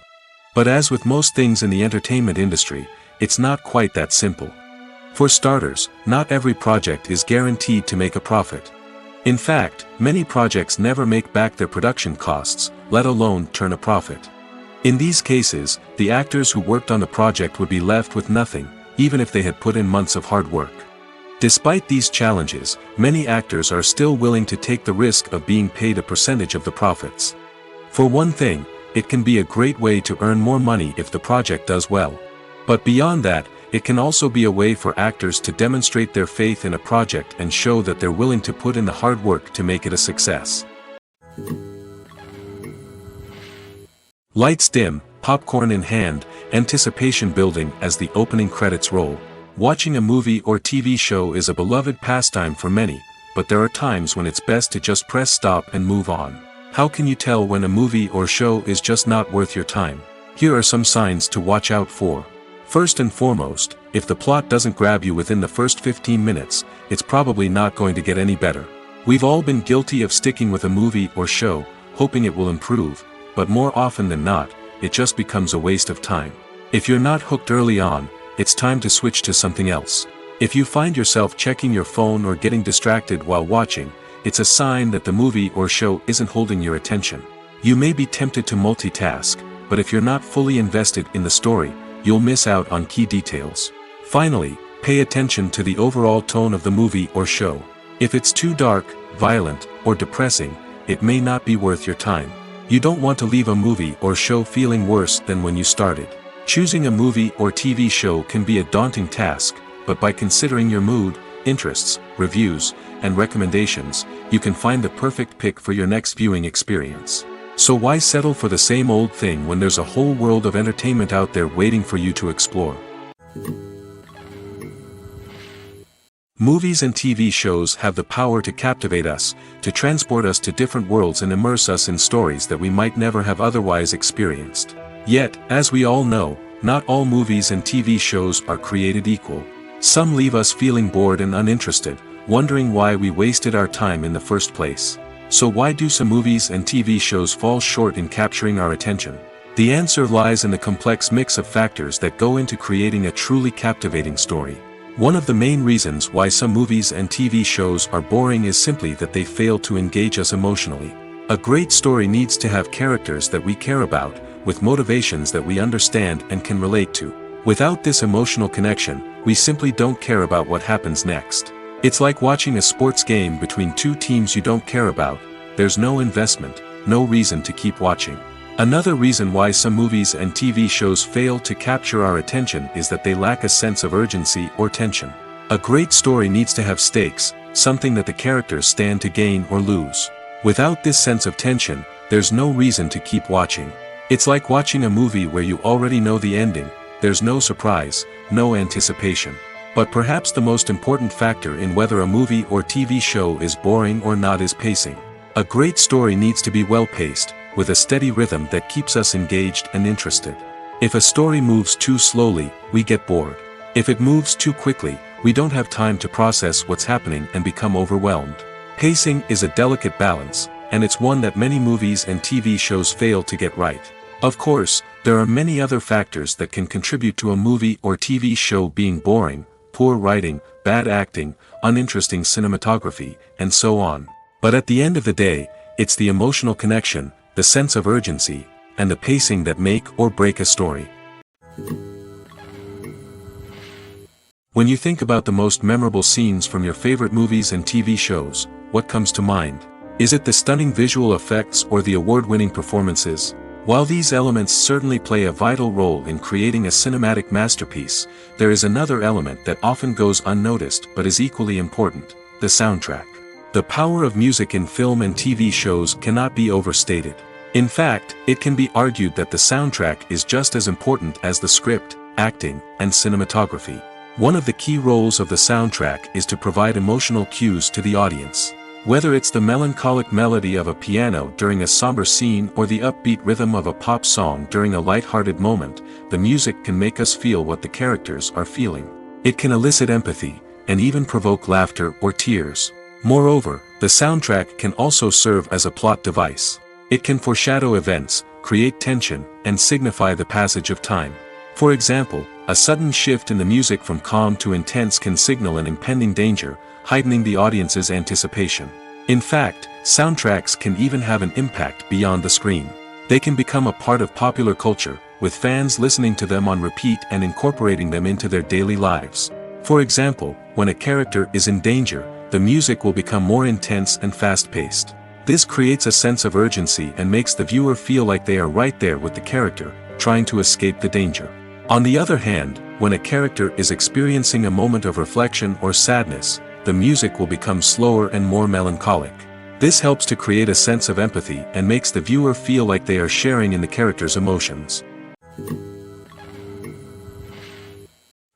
But as with most things in the entertainment industry, it's not quite that simple. For starters, not every project is guaranteed to make a profit. In fact, many projects never make back their production costs, let alone turn a profit. In these cases, the actors who worked on the project would be left with nothing, even if they had put in months of hard work. Despite these challenges, many actors are still willing to take the risk of being paid a percentage of the profits. For one thing, it can be a great way to earn more money if the project does well. But beyond that, it can also be a way for actors to demonstrate their faith in a project and show that they're willing to put in the hard work to make it a success. Lights dim, popcorn in hand, anticipation building as the opening credits roll. Watching a movie or TV show is a beloved pastime for many, but there are times when it's best to just press stop and move on. How can you tell when a movie or show is just not worth your time? Here are some signs to watch out for. First and foremost, if the plot doesn't grab you within the first 15 minutes, it's probably not going to get any better. We've all been guilty of sticking with a movie or show, hoping it will improve, but more often than not, it just becomes a waste of time. If you're not hooked early on, it's time to switch to something else. If you find yourself checking your phone or getting distracted while watching, it's a sign that the movie or show isn't holding your attention. You may be tempted to multitask, but if you're not fully invested in the story, you'll miss out on key details. Finally, pay attention to the overall tone of the movie or show. If it's too dark, violent, or depressing, it may not be worth your time. You don't want to leave a movie or show feeling worse than when you started. Choosing a movie or TV show can be a daunting task, but by considering your mood, interests, reviews, and recommendations, you can find the perfect pick for your next viewing experience. So why settle for the same old thing when there's a whole world of entertainment out there waiting for you to explore? Movies and TV shows have the power to captivate us, to transport us to different worlds and immerse us in stories that we might never have otherwise experienced. Yet, as we all know, not all movies and TV shows are created equal. Some leave us feeling bored and uninterested, wondering why we wasted our time in the first place. So why do some movies and TV shows fall short in capturing our attention? The answer lies in the complex mix of factors that go into creating a truly captivating story. One of the main reasons why some movies and TV shows are boring is simply that they fail to engage us emotionally. A great story needs to have characters that we care about, with motivations that we understand and can relate to. Without this emotional connection, we simply don't care about what happens next. It's like watching a sports game between two teams you don't care about. There's no investment, no reason to keep watching. Another reason why some movies and TV shows fail to capture our attention is that they lack a sense of urgency or tension. A great story needs to have stakes, something that the characters stand to gain or lose. Without this sense of tension, there's no reason to keep watching. It's like watching a movie where you already know the ending. There's no surprise, no anticipation. But perhaps the most important factor in whether a movie or TV show is boring or not is pacing. A great story needs to be well-paced, with a steady rhythm that keeps us engaged and interested. If a story moves too slowly, we get bored. If it moves too quickly, we don't have time to process what's happening and become overwhelmed. Pacing is a delicate balance, and it's one that many movies and TV shows fail to get right. Of course, there are many other factors that can contribute to a movie or TV show being boring: poor writing, bad acting, uninteresting cinematography, and so on. But at the end of the day, it's the emotional connection, the sense of urgency, and the pacing that make or break a story. When you think about the most memorable scenes from your favorite movies and TV shows, what comes to mind? Is it the stunning visual effects or the award-winning performances? While these elements certainly play a vital role in creating a cinematic masterpiece, there is another element that often goes unnoticed but is equally important: the soundtrack. The power of music in film and TV shows cannot be overstated. In fact, it can be argued that the soundtrack is just as important as the script, acting, and cinematography. One of the key roles of the soundtrack is to provide emotional cues to the audience. Whether it's the melancholic melody of a piano during a somber scene or the upbeat rhythm of a pop song during a light-hearted moment, the music can make us feel what the characters are feeling. It can elicit empathy, and even provoke laughter or tears. Moreover, the soundtrack can also serve as a plot device. It can foreshadow events, create tension, and signify the passage of time. For example, a sudden shift in the music from calm to intense can signal an impending danger, heightening the audience's anticipation. In fact, soundtracks can even have an impact beyond the screen. They can become a part of popular culture, with fans listening to them on repeat and incorporating them into their daily lives. For example, when a character is in danger, the music will become more intense and fast-paced. This creates a sense of urgency and makes the viewer feel like they are right there with the character, trying to escape the danger. On the other hand, when a character is experiencing a moment of reflection or sadness, the music will become slower and more melancholic. This helps to create a sense of empathy and makes the viewer feel like they are sharing in the character's emotions.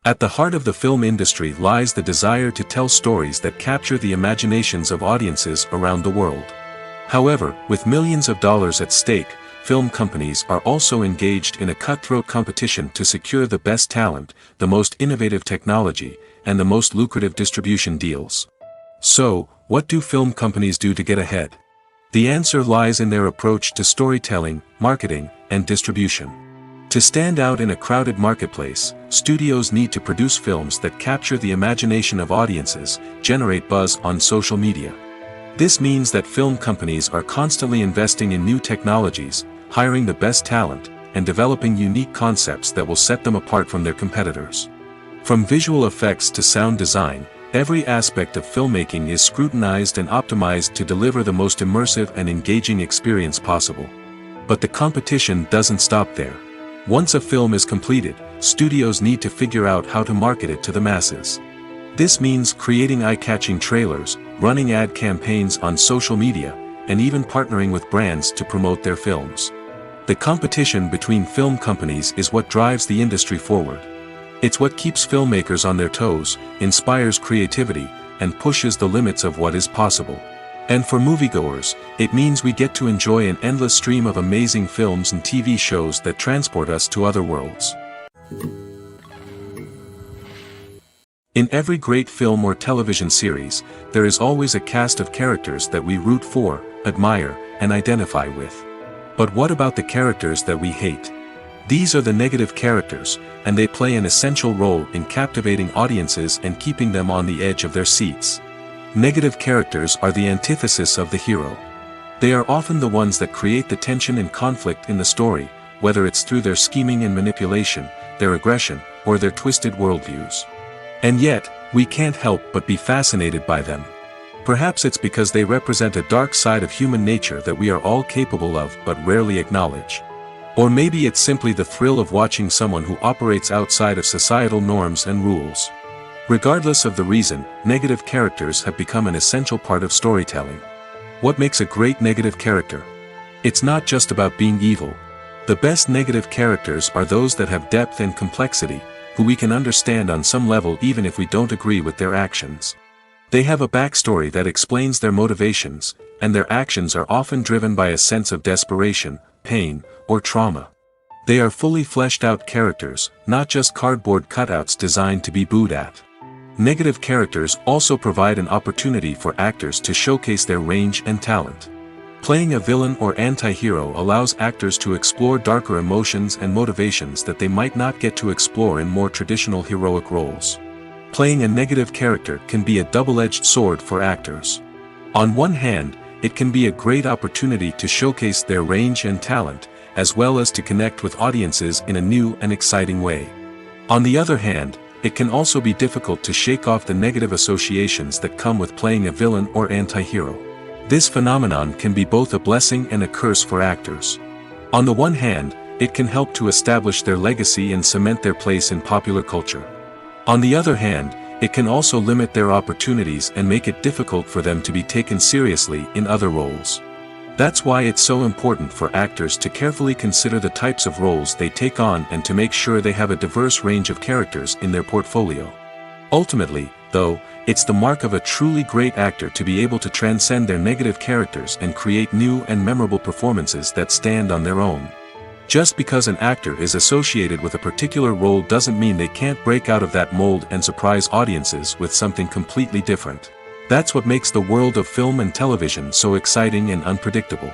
At the heart of the film industry lies the desire to tell stories that capture the imaginations of audiences around the world. However, with millions of dollars at stake, film companies are also engaged in a cutthroat competition to secure the best talent, the most innovative technology, and the most lucrative distribution deals. So, what do film companies do to get ahead? The answer lies in their approach to storytelling, marketing, and distribution. To stand out in a crowded marketplace, studios need to produce films that capture the imagination of audiences, generate buzz on social media. This means that film companies are constantly investing in new technologies, hiring the best talent, and developing unique concepts that will set them apart from their competitors. From visual effects to sound design, every aspect of filmmaking is scrutinized and optimized to deliver the most immersive and engaging experience possible. But the competition doesn't stop there. Once a film is completed, studios need to figure out how to market it to the masses. This means creating eye-catching trailers, running ad campaigns on social media, and even partnering with brands to promote their films. The competition between film companies is what drives the industry forward. It's what keeps filmmakers on their toes, inspires creativity, and pushes the limits of what is possible. And for moviegoers, it means we get to enjoy an endless stream of amazing films and TV shows that transport us to other worlds. In every great film or television series, there is always a cast of characters that we root for, admire, and identify with. But what about the characters that we hate? These are the negative characters, and they play an essential role in captivating audiences and keeping them on the edge of their seats. Negative characters are the antithesis of the hero. They are often the ones that create the tension and conflict in the story, whether it's through their scheming and manipulation, their aggression, or their twisted worldviews. And yet, we can't help but be fascinated by them. Perhaps it's because they represent a dark side of human nature that we are all capable of but rarely acknowledge. Or maybe it's simply the thrill of watching someone who operates outside of societal norms and rules. Regardless of the reason, negative characters have become an essential part of storytelling. What makes a great negative character? It's not just about being evil. The best negative characters are those that have depth and complexity, who we can understand on some level even if we don't agree with their actions. They have a backstory that explains their motivations, and their actions are often driven by a sense of desperation, pain, or trauma. They are fully fleshed out characters, not just cardboard cutouts designed to be booed at. Negative characters also provide an opportunity for actors to showcase their range and talent. Playing a villain or anti-hero allows actors to explore darker emotions and motivations that they might not get to explore in more traditional heroic roles. Playing a negative character can be a double-edged sword for actors. On one hand, it can be a great opportunity to showcase their range and talent, as well as to connect with audiences in a new and exciting way. On the other hand, it can also be difficult to shake off the negative associations that come with playing a villain or anti-hero. This phenomenon can be both a blessing and a curse for actors. On the one hand, it can help to establish their legacy and cement their place in popular culture. On the other hand, it can also limit their opportunities and make it difficult for them to be taken seriously in other roles. That's why it's so important for actors to carefully consider the types of roles they take on and to make sure they have a diverse range of characters in their portfolio. Ultimately, though, it's the mark of a truly great actor to be able to transcend their negative characters and create new and memorable performances that stand on their own. Just because an actor is associated with a particular role doesn't mean they can't break out of that mold and surprise audiences with something completely different. That's what makes the world of film and television so exciting and unpredictable.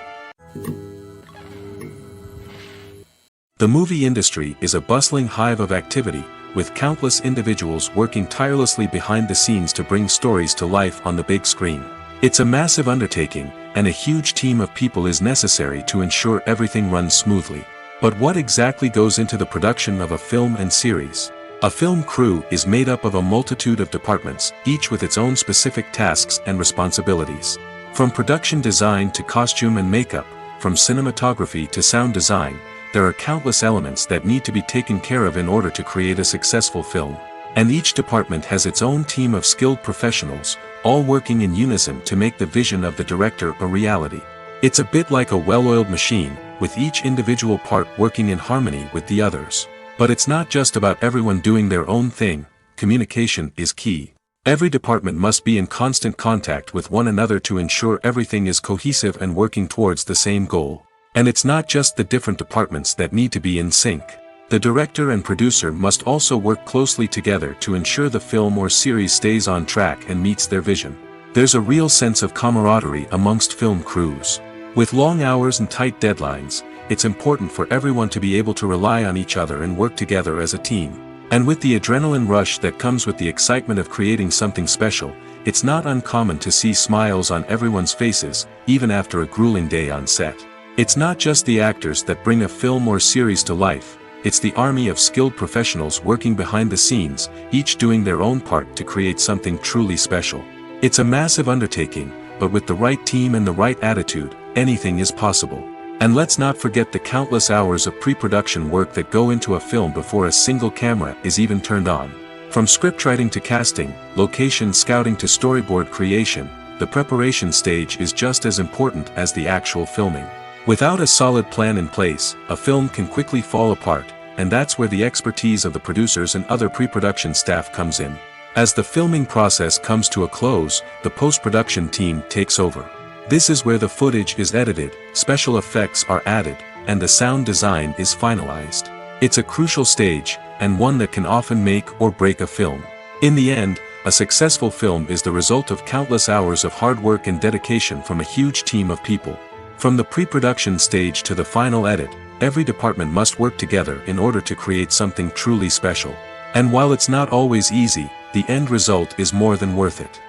The movie industry is a bustling hive of activity, with countless individuals working tirelessly behind the scenes to bring stories to life on the big screen. It's a massive undertaking, and a huge team of people is necessary to ensure everything runs smoothly. But what exactly goes into the production of a film and series? A film crew is made up of a multitude of departments, each with its own specific tasks and responsibilities. From production design to costume and makeup, from cinematography to sound design, there are countless elements that need to be taken care of in order to create a successful film. And each department has its own team of skilled professionals, all working in unison to make the vision of the director a reality. It's a bit like a well-oiled machine, with each individual part working in harmony with the others. But it's not just about everyone doing their own thing. Communication is key. Every department must be in constant contact with one another to ensure everything is cohesive and working towards the same goal. And it's not just the different departments that need to be in sync. The director and producer must also work closely together to ensure the film or series stays on track and meets their vision. There's a real sense of camaraderie amongst film crews. With long hours and tight deadlines, it's important for everyone to be able to rely on each other and work together as a team. And with the adrenaline rush that comes with the excitement of creating something special, it's not uncommon to see smiles on everyone's faces, even after a grueling day on set. It's not just the actors that bring a film or series to life, it's the army of skilled professionals working behind the scenes, each doing their own part to create something truly special. It's a massive undertaking, but with the right team and the right attitude, anything is possible. And let's not forget the countless hours of pre-production work that go into a film before a single camera is even turned on. From scriptwriting to casting, location scouting to storyboard creation, the preparation stage is just as important as the actual filming. Without a solid plan in place, a film can quickly fall apart, and that's where the expertise of the producers and other pre-production staff comes in. As the filming process comes to a close, the post-production team takes over. This is where the footage is edited, special effects are added, and the sound design is finalized. It's a crucial stage, and one that can often make or break a film. In the end, a successful film is the result of countless hours of hard work and dedication from a huge team of people. From the pre-production stage to the final edit, every department must work together in order to create something truly special. And while it's not always easy, the end result is more than worth it.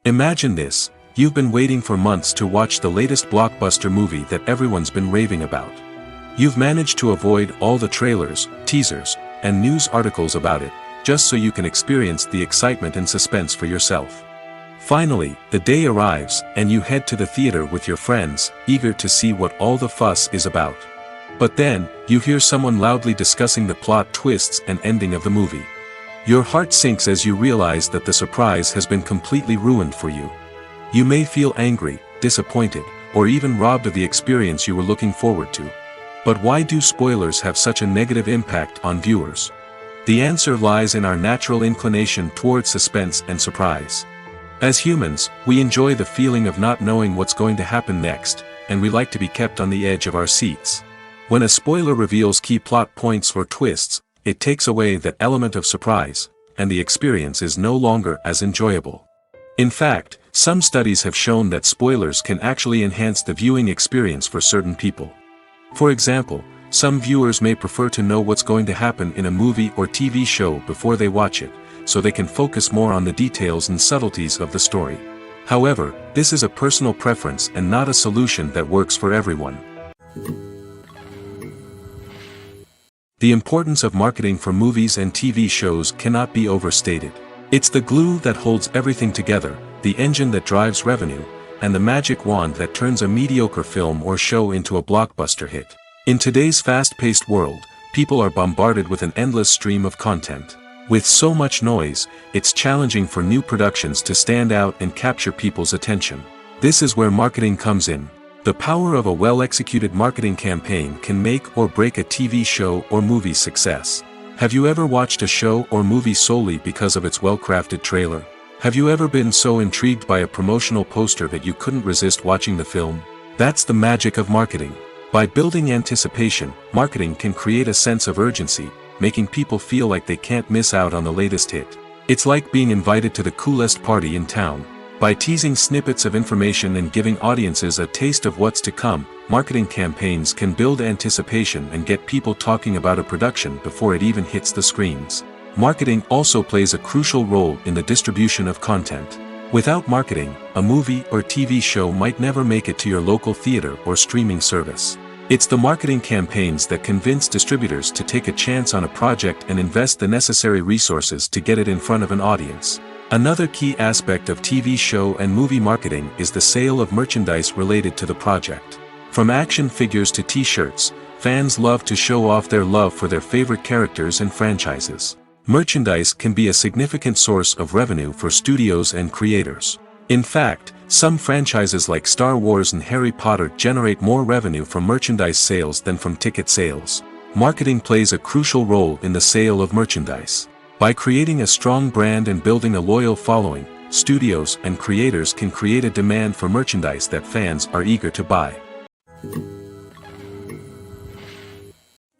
Imagine this, you've been waiting for months to watch the latest blockbuster movie that everyone's been raving about. You've managed to avoid all the trailers, teasers, and news articles about it, just so you can experience the excitement and suspense for yourself. Finally, the day arrives, and you head to the theater with your friends, eager to see what all the fuss is about. But then, you hear someone loudly discussing the plot twists and ending of the movie. Your heart sinks as you realize that the surprise has been completely ruined for you. You may feel angry, disappointed, or even robbed of the experience you were looking forward to. But why do spoilers have such a negative impact on viewers? The answer lies in our natural inclination towards suspense and surprise. As humans, we enjoy the feeling of not knowing what's going to happen next, and we like to be kept on the edge of our seats. When a spoiler reveals key plot points or twists, it takes away that element of surprise, and the experience is no longer as enjoyable. In fact, some studies have shown that spoilers can actually enhance the viewing experience for certain people. For example, some viewers may prefer to know what's going to happen in a movie or TV show before they watch it, so they can focus more on the details and subtleties of the story. However, this is a personal preference and not a solution that works for everyone. The importance of marketing for movies and TV shows cannot be overstated. It's the glue that holds everything together, the engine that drives revenue, and the magic wand that turns a mediocre film or show into a blockbuster hit. In today's fast-paced world, people are bombarded with an endless stream of content. With so much noise, it's challenging for new productions to stand out and capture people's attention. This is where marketing comes in. The power of a well-executed marketing campaign can make or break a TV show or movie's success. Have you ever watched a show or movie solely because of its well-crafted trailer? Have you ever been so intrigued by a promotional poster that you couldn't resist watching the film? That's the magic of marketing. By building anticipation, marketing can create a sense of urgency, making people feel like they can't miss out on the latest hit. It's like being invited to the coolest party in town. By teasing snippets of information and giving audiences a taste of what's to come, marketing campaigns can build anticipation and get people talking about a production before it even hits the screens. Marketing also plays a crucial role in the distribution of content. Without marketing, a movie or TV show might never make it to your local theater or streaming service. It's the marketing campaigns that convince distributors to take a chance on a project and invest the necessary resources to get it in front of an audience. Another key aspect of TV show and movie marketing is the sale of merchandise related to the project. From action figures to t-shirts, fans love to show off their love for their favorite characters and franchises. Merchandise can be a significant source of revenue for studios and creators. In fact, some franchises like Star Wars and Harry Potter generate more revenue from merchandise sales than from ticket sales. Marketing plays a crucial role in the sale of merchandise. By creating a strong brand and building a loyal following, studios and creators can create a demand for merchandise that fans are eager to buy.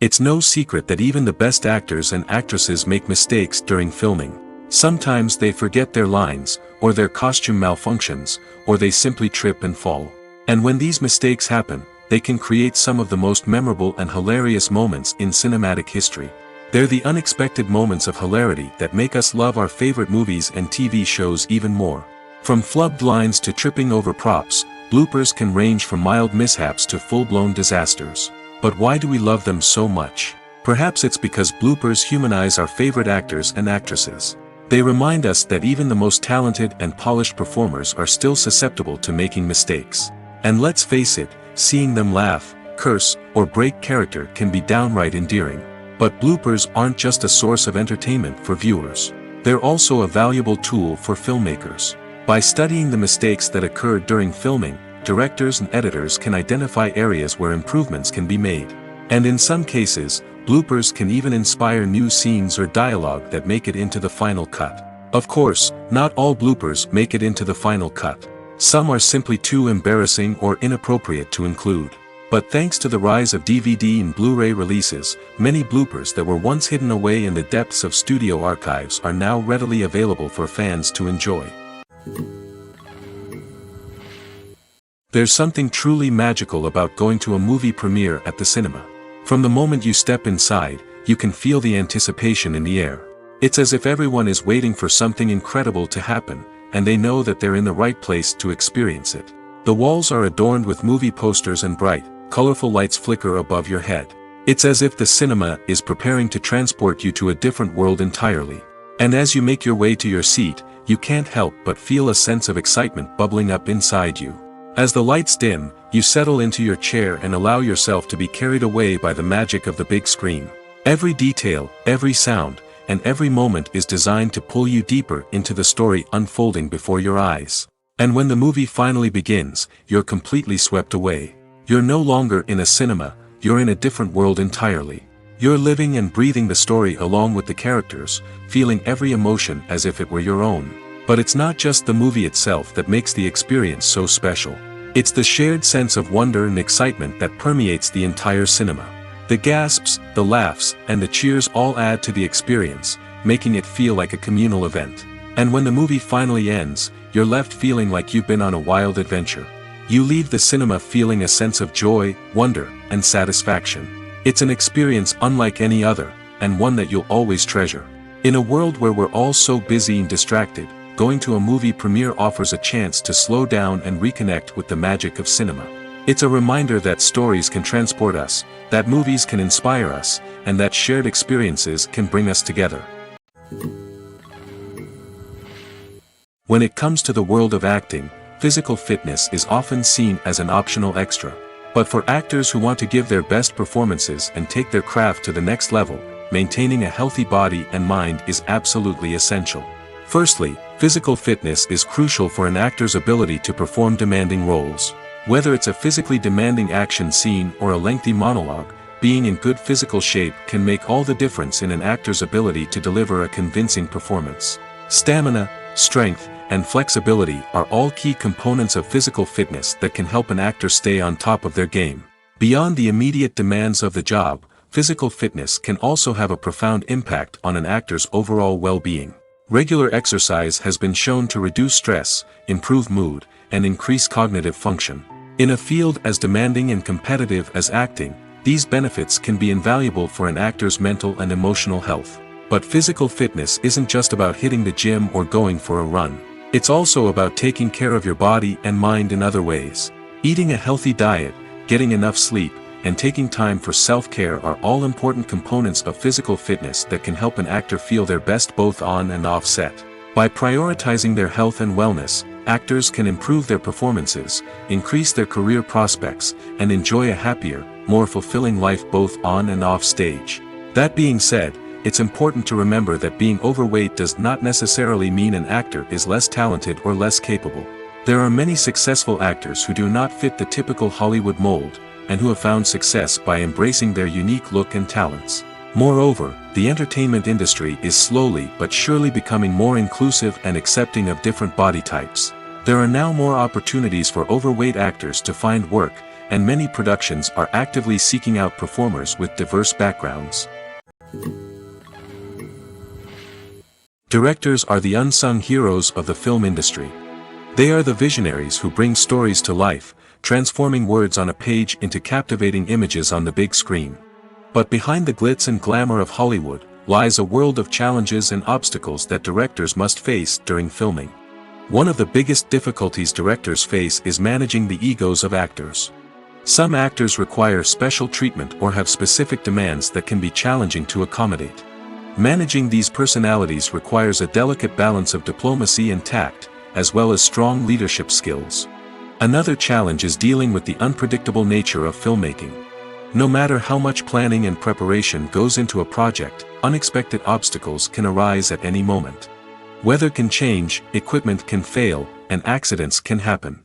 It's no secret that even the best actors and actresses make mistakes during filming. Sometimes they forget their lines, or their costume malfunctions, or they simply trip and fall. And when these mistakes happen, they can create some of the most memorable and hilarious moments in cinematic history. They're the unexpected moments of hilarity that make us love our favorite movies and TV shows even more. From flubbed lines to tripping over props, bloopers can range from mild mishaps to full-blown disasters. But why do we love them so much? Perhaps it's because bloopers humanize our favorite actors and actresses. They remind us that even the most talented and polished performers are still susceptible to making mistakes. And let's face it, seeing them laugh, curse, or break character can be downright endearing. But bloopers aren't just a source of entertainment for viewers. They're also a valuable tool for filmmakers. By studying the mistakes that occurred during filming, directors and editors can identify areas where improvements can be made. And in some cases, bloopers can even inspire new scenes or dialogue that make it into the final cut. Of course, not all bloopers make it into the final cut. Some are simply too embarrassing or inappropriate to include. But thanks to the rise of DVD and Blu-ray releases, many bloopers that were once hidden away in the depths of studio archives are now readily available for fans to enjoy. There's something truly magical about going to a movie premiere at the cinema. From the moment you step inside, you can feel the anticipation in the air. It's as if everyone is waiting for something incredible to happen, and they know that they're in the right place to experience it. The walls are adorned with movie posters and bright, colorful lights flicker above your head. It's as if the cinema is preparing to transport you to a different world entirely. And as you make your way to your seat, you can't help but feel a sense of excitement bubbling up inside you. As the lights dim, you settle into your chair and allow yourself to be carried away by the magic of the big screen. Every detail, every sound, and every moment is designed to pull you deeper into the story unfolding before your eyes. And when the movie finally begins, you're completely swept away. You're no longer in a cinema, you're in a different world entirely. You're living and breathing the story along with the characters, feeling every emotion as if it were your own. But it's not just the movie itself that makes the experience so special. It's the shared sense of wonder and excitement that permeates the entire cinema. The gasps, the laughs, and the cheers all add to the experience, making it feel like a communal event. And when the movie finally ends, you're left feeling like you've been on a wild adventure. You leave the cinema feeling a sense of joy, wonder, and satisfaction. It's an experience unlike any other, and one that you'll always treasure. In a world where we're all so busy and distracted, going to a movie premiere offers a chance to slow down and reconnect with the magic of cinema. It's a reminder that stories can transport us, that movies can inspire us, and that shared experiences can bring us together. When it comes to the world of acting, physical fitness is often seen as an optional extra. But for actors who want to give their best performances and take their craft to the next level, maintaining a healthy body and mind is absolutely essential. Firstly, physical fitness is crucial for an actor's ability to perform demanding roles. Whether it's a physically demanding action scene or a lengthy monologue, being in good physical shape can make all the difference in an actor's ability to deliver a convincing performance. Stamina, strength, and flexibility are all key components of physical fitness that can help an actor stay on top of their game. Beyond the immediate demands of the job, physical fitness can also have a profound impact on an actor's overall well-being. Regular exercise has been shown to reduce stress, improve mood, and increase cognitive function. In a field as demanding and competitive as acting, these benefits can be invaluable for an actor's mental and emotional health. But physical fitness isn't just about hitting the gym or going for a run. It's also about taking care of your body and mind in other ways. Eating a healthy diet, getting enough sleep, and taking time for self-care are all important components of physical fitness that can help an actor feel their best both on and off set. By prioritizing their health and wellness, actors can improve their performances, increase their career prospects, and enjoy a happier, more fulfilling life both on and off stage. That being said, it's important to remember that being overweight does not necessarily mean an actor is less talented or less capable. There are many successful actors who do not fit the typical Hollywood mold, and who have found success by embracing their unique look and talents. Moreover, the entertainment industry is slowly but surely becoming more inclusive and accepting of different body types. There are now more opportunities for overweight actors to find work, and many productions are actively seeking out performers with diverse backgrounds. Directors are the unsung heroes of the film industry. They are the visionaries who bring stories to life, transforming words on a page into captivating images on the big screen. But behind the glitz and glamour of Hollywood, lies a world of challenges and obstacles that directors must face during filming. One of the biggest difficulties directors face is managing the egos of actors. Some actors require special treatment or have specific demands that can be challenging to accommodate. Managing these personalities requires a delicate balance of diplomacy and tact, as well as strong leadership skills. Another challenge is dealing with the unpredictable nature of filmmaking. No matter how much planning and preparation goes into a project, unexpected obstacles can arise at any moment. Weather can change, equipment can fail, and accidents can happen.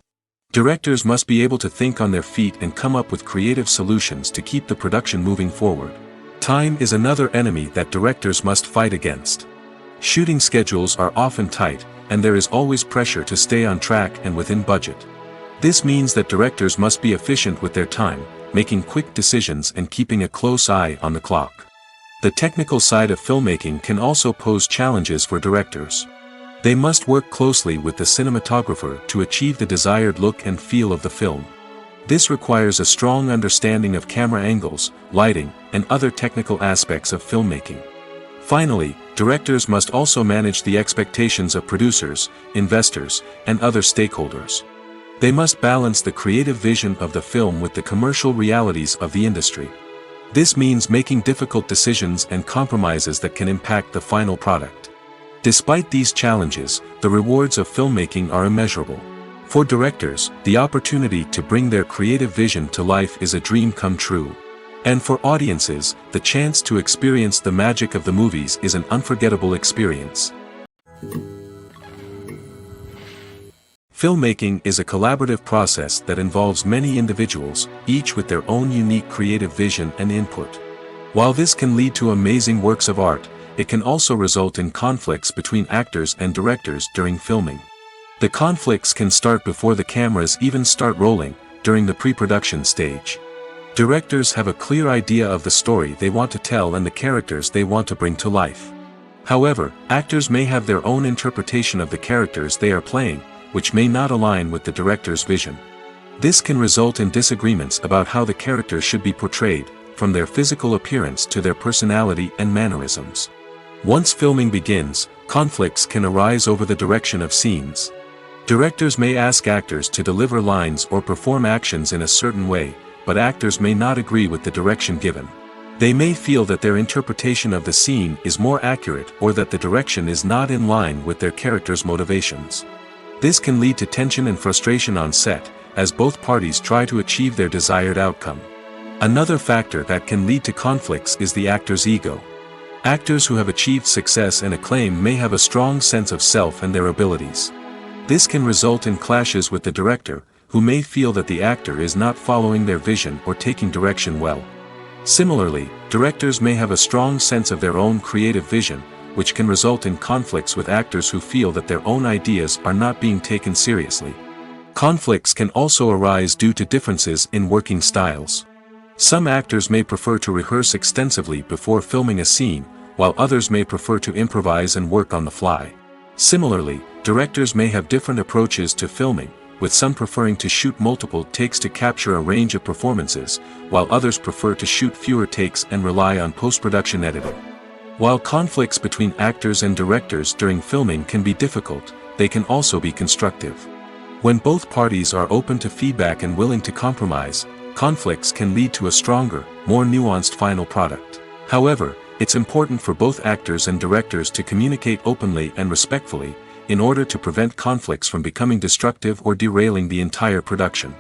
Directors must be able to think on their feet and come up with creative solutions to keep the production moving forward. Time is another enemy that directors must fight against. Shooting schedules are often tight, and there is always pressure to stay on track and within budget. This means that directors must be efficient with their time, making quick decisions and keeping a close eye on the clock. The technical side of filmmaking can also pose challenges for directors. They must work closely with the cinematographer to achieve the desired look and feel of the film. This requires a strong understanding of camera angles, lighting, and other technical aspects of filmmaking. Finally, directors must also manage the expectations of producers, investors, and other stakeholders. They must balance the creative vision of the film with the commercial realities of the industry. This means making difficult decisions and compromises that can impact the final product. Despite these challenges, the rewards of filmmaking are immeasurable. For directors, the opportunity to bring their creative vision to life is a dream come true. And for audiences, the chance to experience the magic of the movies is an unforgettable experience. Filmmaking is a collaborative process that involves many individuals, each with their own unique creative vision and input. While this can lead to amazing works of art, it can also result in conflicts between actors and directors during filming. The conflicts can start before the cameras even start rolling, during the pre-production stage. Directors have a clear idea of the story they want to tell and the characters they want to bring to life. However, actors may have their own interpretation of the characters they are playing, which may not align with the director's vision. This can result in disagreements about how the characters should be portrayed, from their physical appearance to their personality and mannerisms. Once filming begins, conflicts can arise over the direction of scenes. Directors may ask actors to deliver lines or perform actions in a certain way, but actors may not agree with the direction given. They may feel that their interpretation of the scene is more accurate or that the direction is not in line with their character's motivations. This can lead to tension and frustration on set, as both parties try to achieve their desired outcome. Another factor that can lead to conflicts is the actor's ego. Actors who have achieved success and acclaim may have a strong sense of self and their abilities. This can result in clashes with the director, who may feel that the actor is not following their vision or taking direction well. Similarly, directors may have a strong sense of their own creative vision, which can result in conflicts with actors who feel that their own ideas are not being taken seriously. Conflicts can also arise due to differences in working styles. Some actors may prefer to rehearse extensively before filming a scene, while others may prefer to improvise and work on the fly. Similarly, directors may have different approaches to filming, with some preferring to shoot multiple takes to capture a range of performances, while others prefer to shoot fewer takes and rely on post-production editing. While conflicts between actors and directors during filming can be difficult, they can also be constructive. When both parties are open to feedback and willing to compromise, conflicts can lead to a stronger, more nuanced final product. However, it's important for both actors and directors to communicate openly and respectfully, in order to prevent conflicts from becoming destructive or derailing the entire production.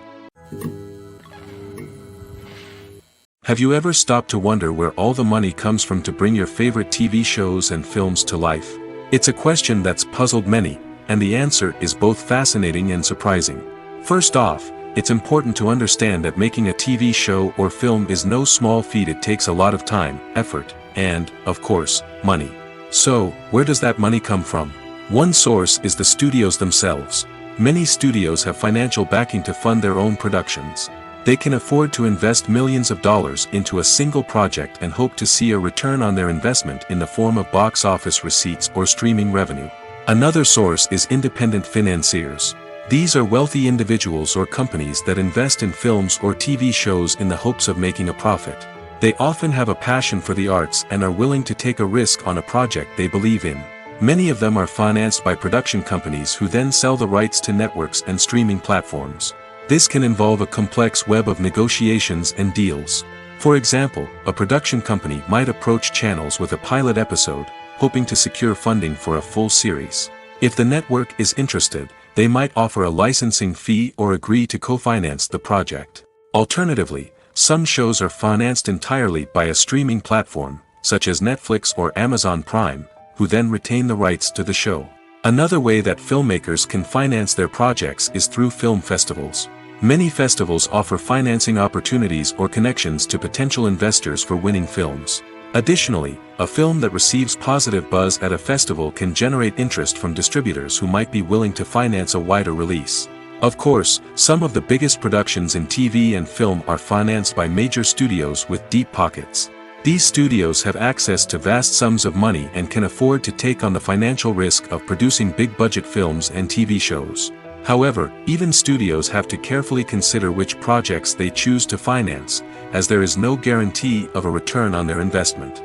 Have you ever stopped to wonder where all the money comes from to bring your favorite TV shows and films to life? It's a question that's puzzled many, and the answer is both fascinating and surprising. First off, it's important to understand that making a TV show or film is no small feat. It takes a lot of time, effort, and, of course, money. So, where does that money come from? One source is the studios themselves. Many studios have financial backing to fund their own productions. They can afford to invest millions of dollars into a single project and hope to see a return on their investment in the form of box office receipts or streaming revenue. Another source is independent financiers. These are wealthy individuals or companies that invest in films or TV shows in the hopes of making a profit. They often have a passion for the arts and are willing to take a risk on a project they believe in. Many of them are financed by production companies who then sell the rights to networks and streaming platforms. This can involve a complex web of negotiations and deals. For example, a production company might approach channels with a pilot episode, hoping to secure funding for a full series. If the network is interested, they might offer a licensing fee or agree to co-finance the project. Alternatively, some shows are financed entirely by a streaming platform, such as Netflix or Amazon Prime, who then retain the rights to the show. Another way that filmmakers can finance their projects is through film festivals. Many festivals offer financing opportunities or connections to potential investors for winning films. Additionally, a film that receives positive buzz at a festival can generate interest from distributors who might be willing to finance a wider release. Of course, some of the biggest productions in TV and film are financed by major studios with deep pockets. These studios have access to vast sums of money and can afford to take on the financial risk of producing big-budget films and TV shows. However, even studios have to carefully consider which projects they choose to finance, as there is no guarantee of a return on their investment.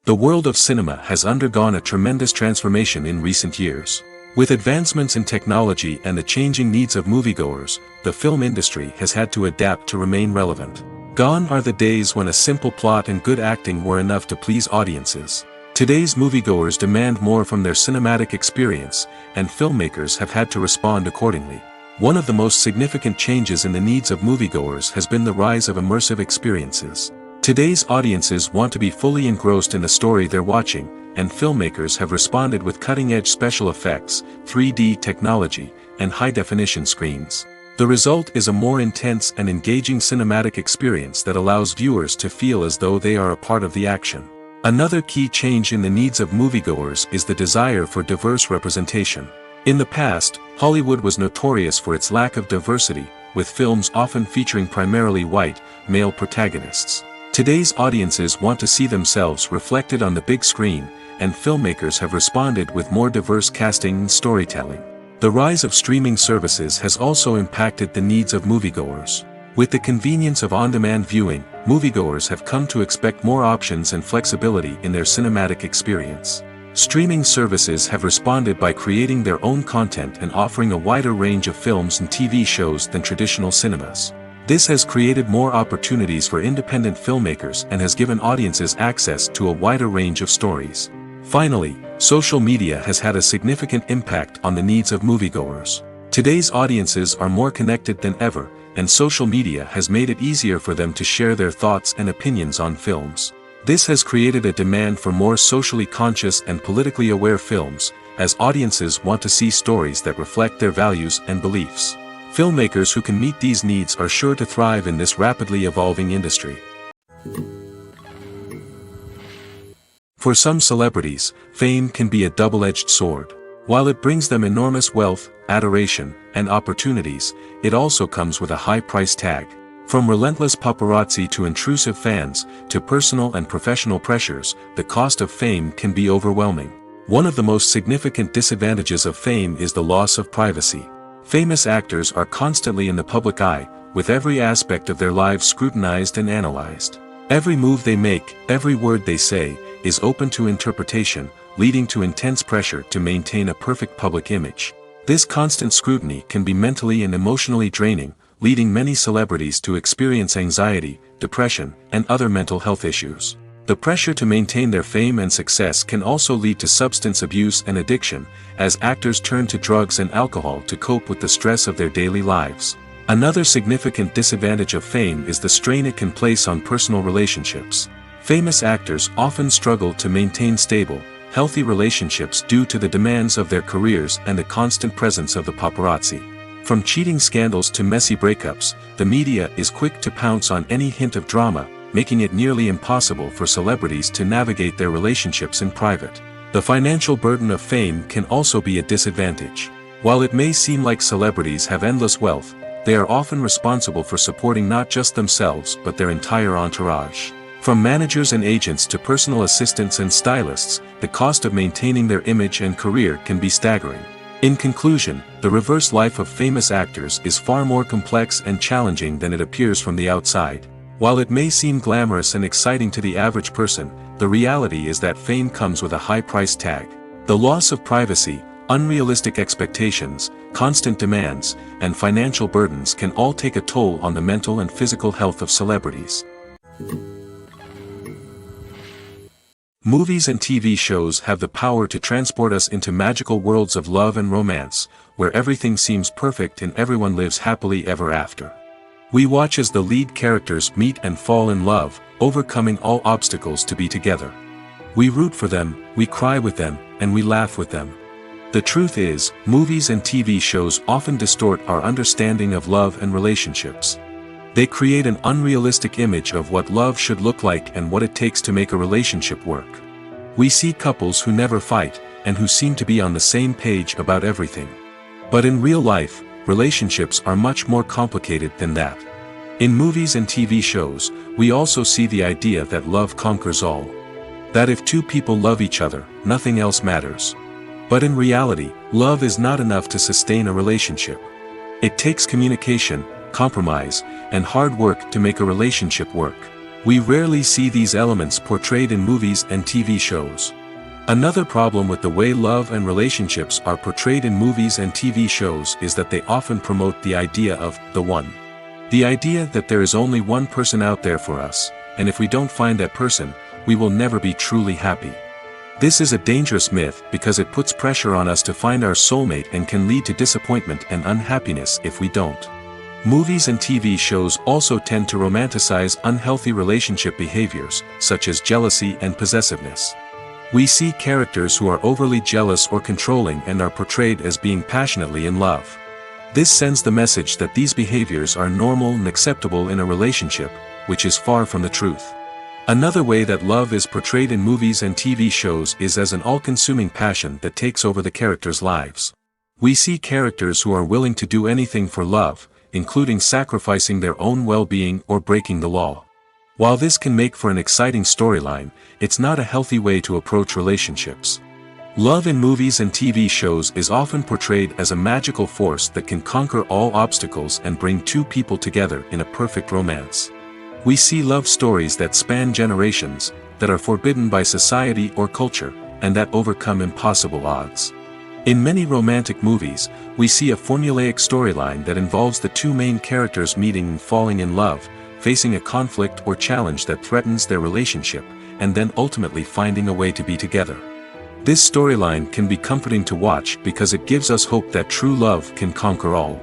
The world of cinema has undergone a tremendous transformation in recent years. With advancements in technology and the changing needs of moviegoers, the film industry has had to adapt to remain relevant. Gone are the days when a simple plot and good acting were enough to please audiences. Today's moviegoers demand more from their cinematic experience, and filmmakers have had to respond accordingly. One of the most significant changes in the needs of moviegoers has been the rise of immersive experiences. Today's audiences want to be fully engrossed in the story they're watching, and filmmakers have responded with cutting-edge special effects, 3D technology, and high-definition screens. The result is a more intense and engaging cinematic experience that allows viewers to feel as though they are a part of the action. Another key change in the needs of moviegoers is the desire for diverse representation. In the past, Hollywood was notorious for its lack of diversity, with films often featuring primarily white, male protagonists. Today's audiences want to see themselves reflected on the big screen, and filmmakers have responded with more diverse casting and storytelling. The rise of streaming services has also impacted the needs of moviegoers. With the convenience of on-demand viewing, moviegoers have come to expect more options and flexibility in their cinematic experience. Streaming services have responded by creating their own content and offering a wider range of films and TV shows than traditional cinemas. This has created more opportunities for independent filmmakers and has given audiences access to a wider range of stories. Finally, social media has had a significant impact on the needs of moviegoers. Today's audiences are more connected than ever, and social media has made it easier for them to share their thoughts and opinions on films. This has created a demand for more socially conscious and politically aware films, as audiences want to see stories that reflect their values and beliefs. Filmmakers who can meet these needs are sure to thrive in this rapidly evolving industry. For some celebrities, fame can be a double-edged sword. While it brings them enormous wealth, adoration, and opportunities, it also comes with a high price tag. From relentless paparazzi to intrusive fans, to personal and professional pressures, the cost of fame can be overwhelming. One of the most significant disadvantages of fame is the loss of privacy. Famous actors are constantly in the public eye, with every aspect of their lives scrutinized and analyzed. Every move they make, every word they say, is open to interpretation, leading to intense pressure to maintain a perfect public image. This constant scrutiny can be mentally and emotionally draining, leading many celebrities to experience anxiety, depression, and other mental health issues. The pressure to maintain their fame and success can also lead to substance abuse and addiction, as actors turn to drugs and alcohol to cope with the stress of their daily lives. Another significant disadvantage of fame is the strain it can place on personal relationships. Famous actors often struggle to maintain stable, healthy relationships due to the demands of their careers and the constant presence of the paparazzi. From cheating scandals to messy breakups, the media is quick to pounce on any hint of drama, making it nearly impossible for celebrities to navigate their relationships in private. The financial burden of fame can also be a disadvantage. While it may seem like celebrities have endless wealth, they are often responsible for supporting not just themselves but their entire entourage. From managers and agents to personal assistants and stylists, the cost of maintaining their image and career can be staggering. In conclusion, the reverse life of famous actors is far more complex and challenging than it appears from the outside. While it may seem glamorous and exciting to the average person, the reality is that fame comes with a high price tag. The loss of privacy, unrealistic expectations, constant demands, and financial burdens can all take a toll on the mental and physical health of celebrities. Movies and TV shows have the power to transport us into magical worlds of love and romance, where everything seems perfect and everyone lives happily ever after. We watch as the lead characters meet and fall in love, overcoming all obstacles to be together. We root for them, we cry with them, and we laugh with them. The truth is, movies and TV shows often distort our understanding of love and relationships. They create an unrealistic image of what love should look like and what it takes to make a relationship work. We see couples who never fight, and who seem to be on the same page about everything. But in real life, relationships are much more complicated than that. In movies and TV shows, we also see the idea that love conquers all. That if two people love each other, nothing else matters. But in reality, love is not enough to sustain a relationship. It takes communication, compromise, and hard work to make a relationship work. We rarely see these elements portrayed in movies and TV shows. Another problem with the way love and relationships are portrayed in movies and TV shows is that they often promote the idea of the one. The idea that there is only one person out there for us, and if we don't find that person, we will never be truly happy. This is a dangerous myth because it puts pressure on us to find our soulmate and can lead to disappointment and unhappiness if we don't. Movies and TV shows also tend to romanticize unhealthy relationship behaviors, such as jealousy and possessiveness. We see characters who are overly jealous or controlling and are portrayed as being passionately in love. This sends the message that these behaviors are normal and acceptable in a relationship, which is far from the truth. Another way that love is portrayed in movies and TV shows is as an all-consuming passion that takes over the characters' lives. We see characters who are willing to do anything for love, including sacrificing their own well-being or breaking the law. While this can make for an exciting storyline, it's not a healthy way to approach relationships. Love in movies and TV shows is often portrayed as a magical force that can conquer all obstacles and bring two people together in a perfect romance. We see love stories that span generations, that are forbidden by society or culture, and that overcome impossible odds. In many romantic movies, we see a formulaic storyline that involves the two main characters meeting and falling in love, facing a conflict or challenge that threatens their relationship, and then ultimately finding a way to be together. This storyline can be comforting to watch because it gives us hope that true love can conquer all.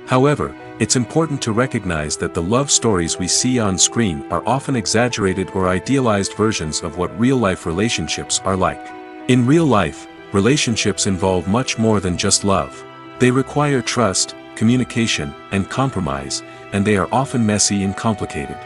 However, it's important to recognize that the love stories we see on screen are often exaggerated or idealized versions of what real-life relationships are like. In real life, relationships involve much more than just love. They require trust, communication, and compromise, and they are often messy and complicated.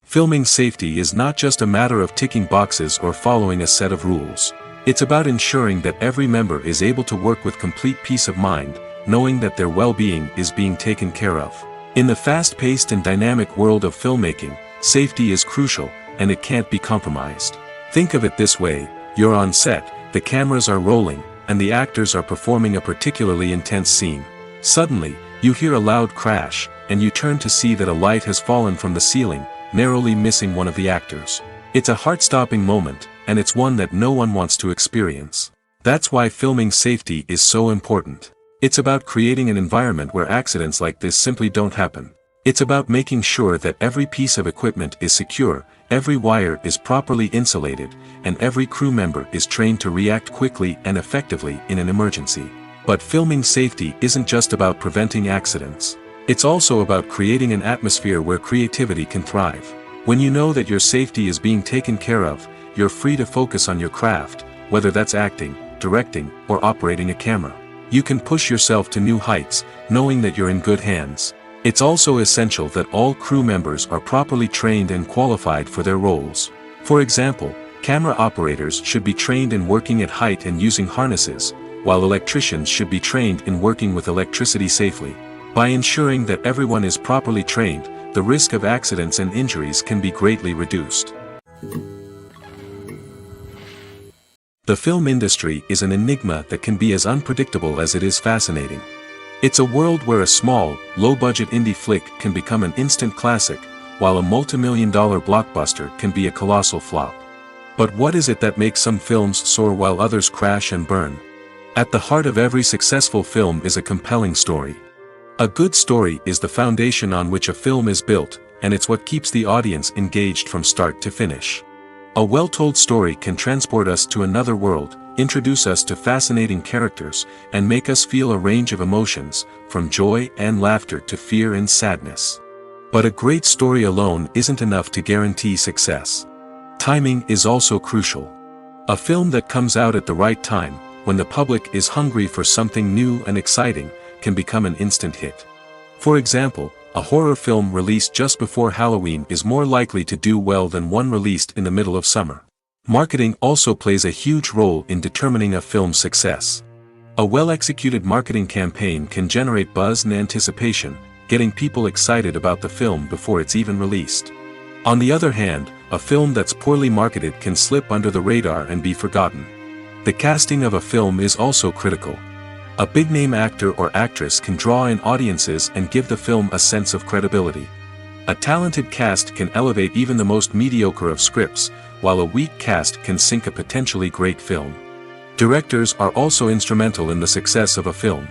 Filming safety is not just a matter of ticking boxes or following a set of rules. It's about ensuring that every member is able to work with complete peace of mind, knowing that their well-being is being taken care of. In the fast-paced and dynamic world of filmmaking, safety is crucial, and it can't be compromised. Think of it this way: you're on set, the cameras are rolling, and the actors are performing a particularly intense scene. Suddenly, you hear a loud crash, and you turn to see that a light has fallen from the ceiling, narrowly missing one of the actors. It's a heart-stopping moment, and it's one that no one wants to experience. That's why filming safety is so important. It's about creating an environment where accidents like this simply don't happen. It's about making sure that every piece of equipment is secure, every wire is properly insulated, and every crew member is trained to react quickly and effectively in an emergency. But filming safety isn't just about preventing accidents. It's also about creating an atmosphere where creativity can thrive. When you know that your safety is being taken care of, you're free to focus on your craft, whether that's acting, directing, or operating a camera. You can push yourself to new heights, knowing that you're in good hands. It's also essential that all crew members are properly trained and qualified for their roles. For example, camera operators should be trained in working at height and using harnesses, while electricians should be trained in working with electricity safely. By ensuring that everyone is properly trained, the risk of accidents and injuries can be greatly reduced. The film industry is an enigma that can be as unpredictable as it is fascinating. It's a world where a small, low-budget indie flick can become an instant classic, while a multi-million-dollar blockbuster can be a colossal flop. But what is it that makes some films soar while others crash and burn? At the heart of every successful film is a compelling story. A good story is the foundation on which a film is built, and it's what keeps the audience engaged from start to finish. A well-told story can transport us to another world, introduce us to fascinating characters, and make us feel a range of emotions, from joy and laughter to fear and sadness. But a great story alone isn't enough to guarantee success. Timing is also crucial. A film that comes out at the right time, when the public is hungry for something new and exciting, can become an instant hit. For example, a horror film released just before Halloween is more likely to do well than one released in the middle of summer. Marketing also plays a huge role in determining a film's success. A well-executed marketing campaign can generate buzz and anticipation, getting people excited about the film before it's even released. On the other hand, a film that's poorly marketed can slip under the radar and be forgotten. The casting of a film is also critical. A big-name actor or actress can draw in audiences and give the film a sense of credibility. A talented cast can elevate even the most mediocre of scripts, while a weak cast can sink a potentially great film. Directors are also instrumental in the success of a film.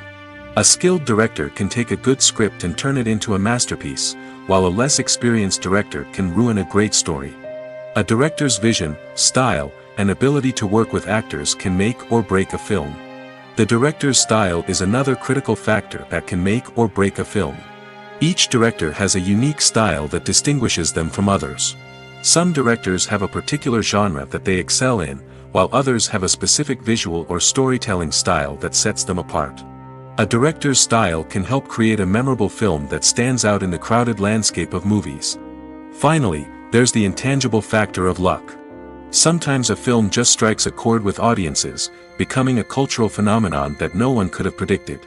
A skilled director can take a good script and turn it into a masterpiece, while a less experienced director can ruin a great story. A director's vision, style, and ability to work with actors can make or break a film. The director's style is another critical factor that can make or break a film. Each director has a unique style that distinguishes them from others. Some directors have a particular genre that they excel in, while others have a specific visual or storytelling style that sets them apart. A director's style can help create a memorable film that stands out in the crowded landscape of movies. Finally, there's the intangible factor of luck. Sometimes a film just strikes a chord with audiences, becoming a cultural phenomenon that no one could have predicted.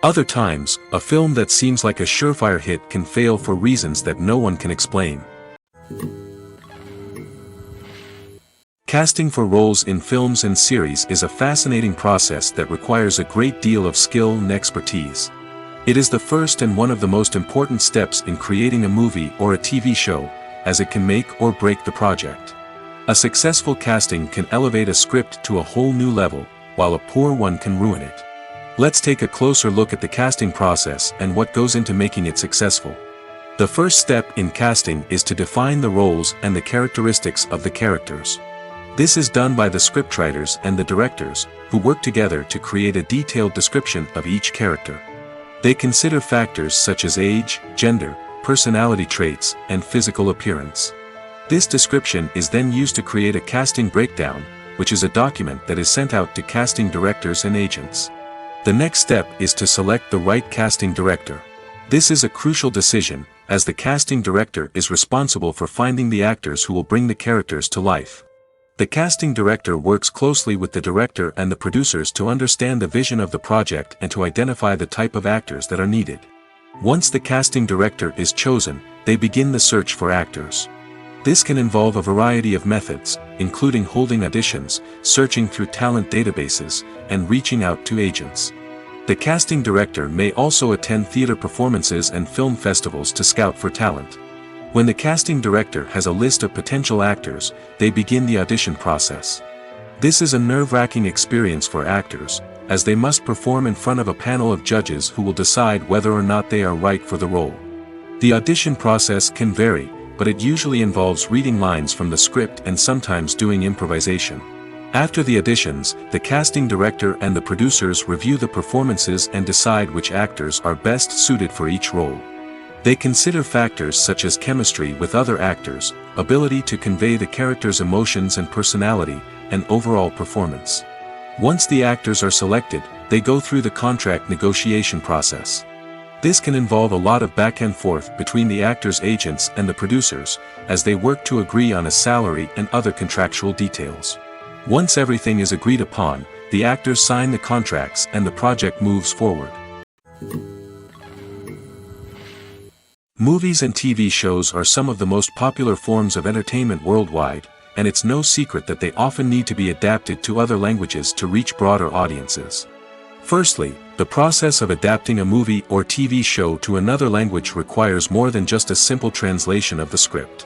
Other times, a film that seems like a surefire hit can fail for reasons that no one can explain. Casting for roles in films and series is a fascinating process that requires a great deal of skill and expertise. It is the first and one of the most important steps in creating a movie or a TV show, as it can make or break the project. A successful casting can elevate a script to a whole new level, while a poor one can ruin it. Let's take a closer look at the casting process and what goes into making it successful. The first step in casting is to define the roles and the characteristics of the characters. This is done by the scriptwriters and the directors, who work together to create a detailed description of each character. They consider factors such as age, gender, personality traits, and physical appearance. This description is then used to create a casting breakdown, which is a document that is sent out to casting directors and agents. The next step is to select the right casting director. This is a crucial decision, as the casting director is responsible for finding the actors who will bring the characters to life. The casting director works closely with the director and the producers to understand the vision of the project and to identify the type of actors that are needed. Once the casting director is chosen, they begin the search for actors. This can involve a variety of methods, including holding auditions, searching through talent databases, and reaching out to agents. The casting director may also attend theater performances and film festivals to scout for talent. When the casting director has a list of potential actors, they begin the audition process. This is a nerve-wracking experience for actors, as they must perform in front of a panel of judges who will decide whether or not they are right for the role. The audition process can vary, but it usually involves reading lines from the script and sometimes doing improvisation. After the auditions, the casting director and the producers review the performances and decide which actors are best suited for each role. They consider factors such as chemistry with other actors, ability to convey the character's emotions and personality, and overall performance. Once the actors are selected, they go through the contract negotiation process. This can involve a lot of back and forth between the actors' agents and the producers, as they work to agree on a salary and other contractual details. Once everything is agreed upon, the actors sign the contracts and the project moves forward. Movies and TV shows are some of the most popular forms of entertainment worldwide, and it's no secret that they often need to be adapted to other languages to reach broader audiences. Firstly, the process of adapting a movie or TV show to another language requires more than just a simple translation of the script.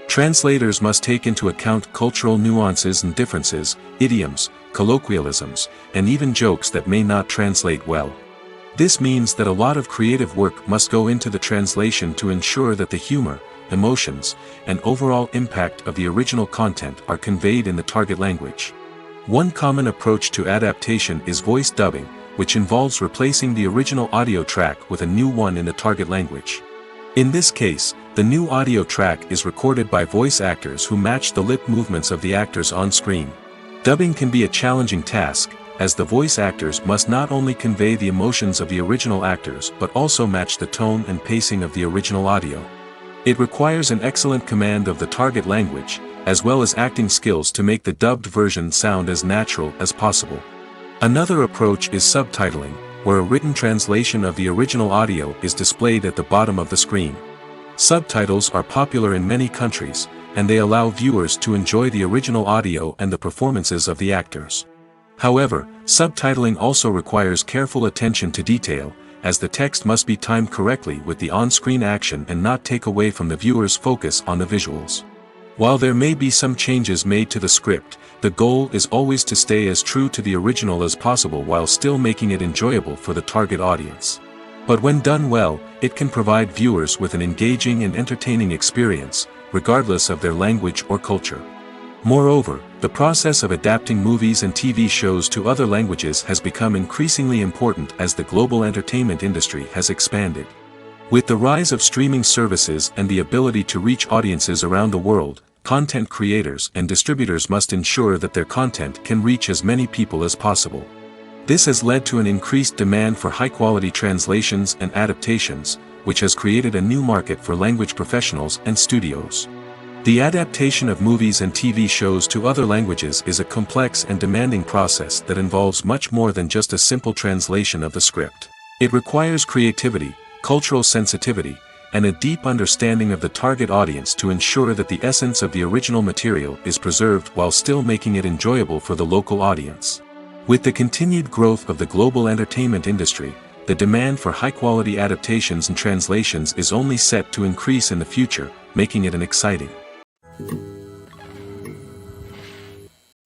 Translators must take into account cultural nuances and differences, idioms, colloquialisms, and even jokes that may not translate well. This means that a lot of creative work must go into the translation to ensure that the humor, emotions, and overall impact of the original content are conveyed in the target language. One common approach to adaptation is voice dubbing, which involves replacing the original audio track with a new one in the target language. In this case, the new audio track is recorded by voice actors who match the lip movements of the actors on screen. Dubbing can be a challenging task, as the voice actors must not only convey the emotions of the original actors but also match the tone and pacing of the original audio. It requires an excellent command of the target language, as well as acting skills to make the dubbed version sound as natural as possible. Another approach is subtitling, where a written translation of the original audio is displayed at the bottom of the screen. Subtitles are popular in many countries, and they allow viewers to enjoy the original audio and the performances of the actors. However, subtitling also requires careful attention to detail, as the text must be timed correctly with the on-screen action and not take away from the viewer's focus on the visuals. While there may be some changes made to the script, the goal is always to stay as true to the original as possible while still making it enjoyable for the target audience. But when done well, it can provide viewers with an engaging and entertaining experience, regardless of their language or culture. Moreover, the process of adapting movies and TV shows to other languages has become increasingly important as the global entertainment industry has expanded. With the rise of streaming services and the ability to reach audiences around the world, content creators and distributors must ensure that their content can reach as many people as possible. This has led to an increased demand for high-quality translations and adaptations, which has created a new market for language professionals and studios. The adaptation of movies and TV shows to other languages is a complex and demanding process that involves much more than just a simple translation of the script. It requires creativity, cultural sensitivity, and a deep understanding of the target audience to ensure that the essence of the original material is preserved while still making it enjoyable for the local audience. With the continued growth of the global entertainment industry, the demand for high-quality adaptations and translations is only set to increase in the future, making it an exciting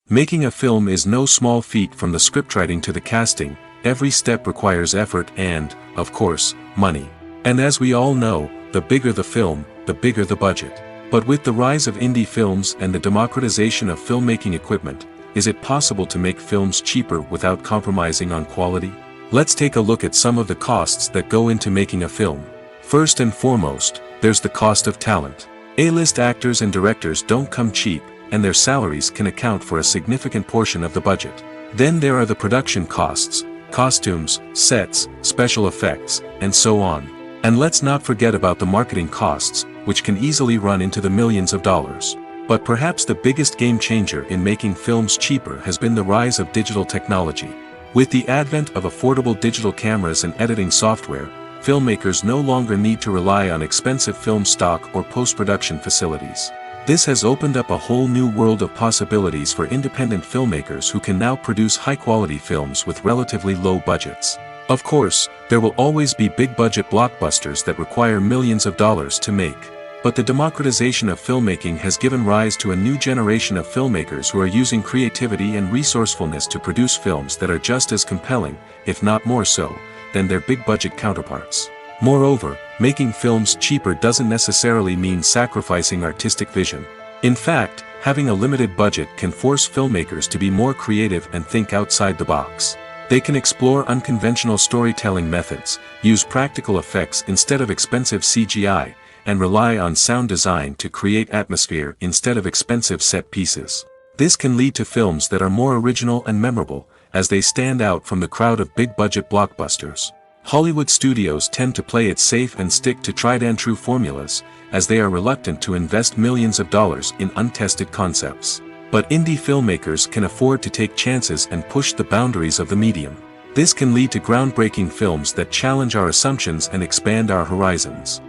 Making a film is no small feat. From the scriptwriting to the casting, every step requires effort and, of course, money. And as we all know, the bigger the film, the bigger the budget. But with the rise of indie films and the democratization of filmmaking equipment, is it possible to make films cheaper without compromising on quality? Let's take a look at some of the costs that go into making a film. First and foremost, there's the cost of talent. A-list actors and directors don't come cheap, and their salaries can account for a significant portion of the budget. Then there are the production costs, costumes, sets, special effects, and so on. And let's not forget about the marketing costs, which can easily run into the millions of dollars. But perhaps the biggest game changer in making films cheaper has been the rise of digital technology. With the advent of affordable digital cameras and editing software, filmmakers no longer need to rely on expensive film stock or post-production facilities. This has opened up a whole new world of possibilities for independent filmmakers who can now produce high-quality films with relatively low budgets. Of course, there will always be big-budget blockbusters that require millions of dollars to make. But the democratization of filmmaking has given rise to a new generation of filmmakers who are using creativity and resourcefulness to produce films that are just as compelling, if not more so, than their big-budget counterparts. Moreover, making films cheaper doesn't necessarily mean sacrificing artistic vision. In fact, having a limited budget can force filmmakers to be more creative and think outside the box. They can explore unconventional storytelling methods, use practical effects instead of expensive CGI, and rely on sound design to create atmosphere instead of expensive set pieces. This can lead to films that are more original and memorable, as they stand out from the crowd of big-budget blockbusters. Hollywood studios tend to play it safe and stick to tried-and-true formulas, as they are reluctant to invest millions of dollars in untested concepts. But indie filmmakers can afford to take chances and push the boundaries of the medium. This can lead to groundbreaking films that challenge our assumptions and expand our horizons.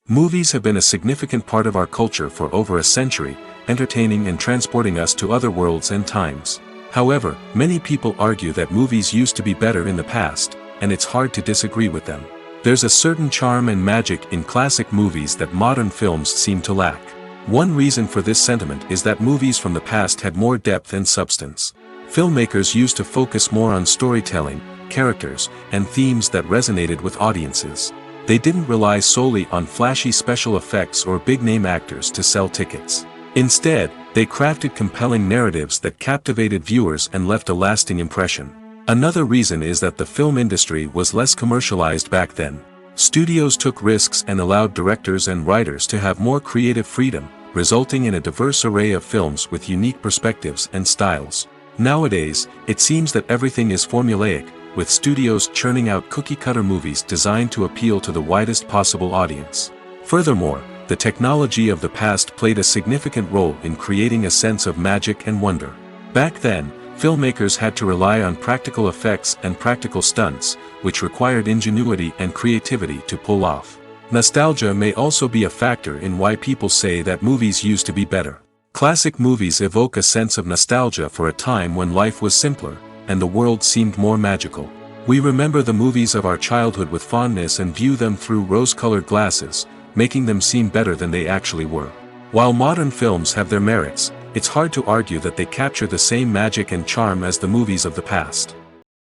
Movies have been a significant part of our culture for over a century, entertaining and transporting us to other worlds and times. However, many people argue that movies used to be better in the past, and it's hard to disagree with them. There's a certain charm and magic in classic movies that modern films seem to lack. One reason for this sentiment is that movies from the past had more depth and substance. Filmmakers used to focus more on storytelling, characters, and themes that resonated with audiences. They didn't rely solely on flashy special effects or big-name actors to sell tickets. Instead, they crafted compelling narratives that captivated viewers and left a lasting impression. Another reason is that the film industry was less commercialized back then. Studios took risks and allowed directors and writers to have more creative freedom, resulting in a diverse array of films with unique perspectives and styles. Nowadays, it seems that everything is formulaic, with studios churning out cookie-cutter movies designed to appeal to the widest possible audience. Furthermore, the technology of the past played a significant role in creating a sense of magic and wonder. Back then, filmmakers had to rely on practical effects and practical stunts, which required ingenuity and creativity to pull off. Nostalgia may also be a factor in why people say that movies used to be better. Classic movies evoke a sense of nostalgia for a time when life was simpler, and the world seemed more magical. We remember the movies of our childhood with fondness and view them through rose-colored glasses, making them seem better than they actually were. While modern films have their merits, it's hard to argue that they capture the same magic and charm as the movies of the past.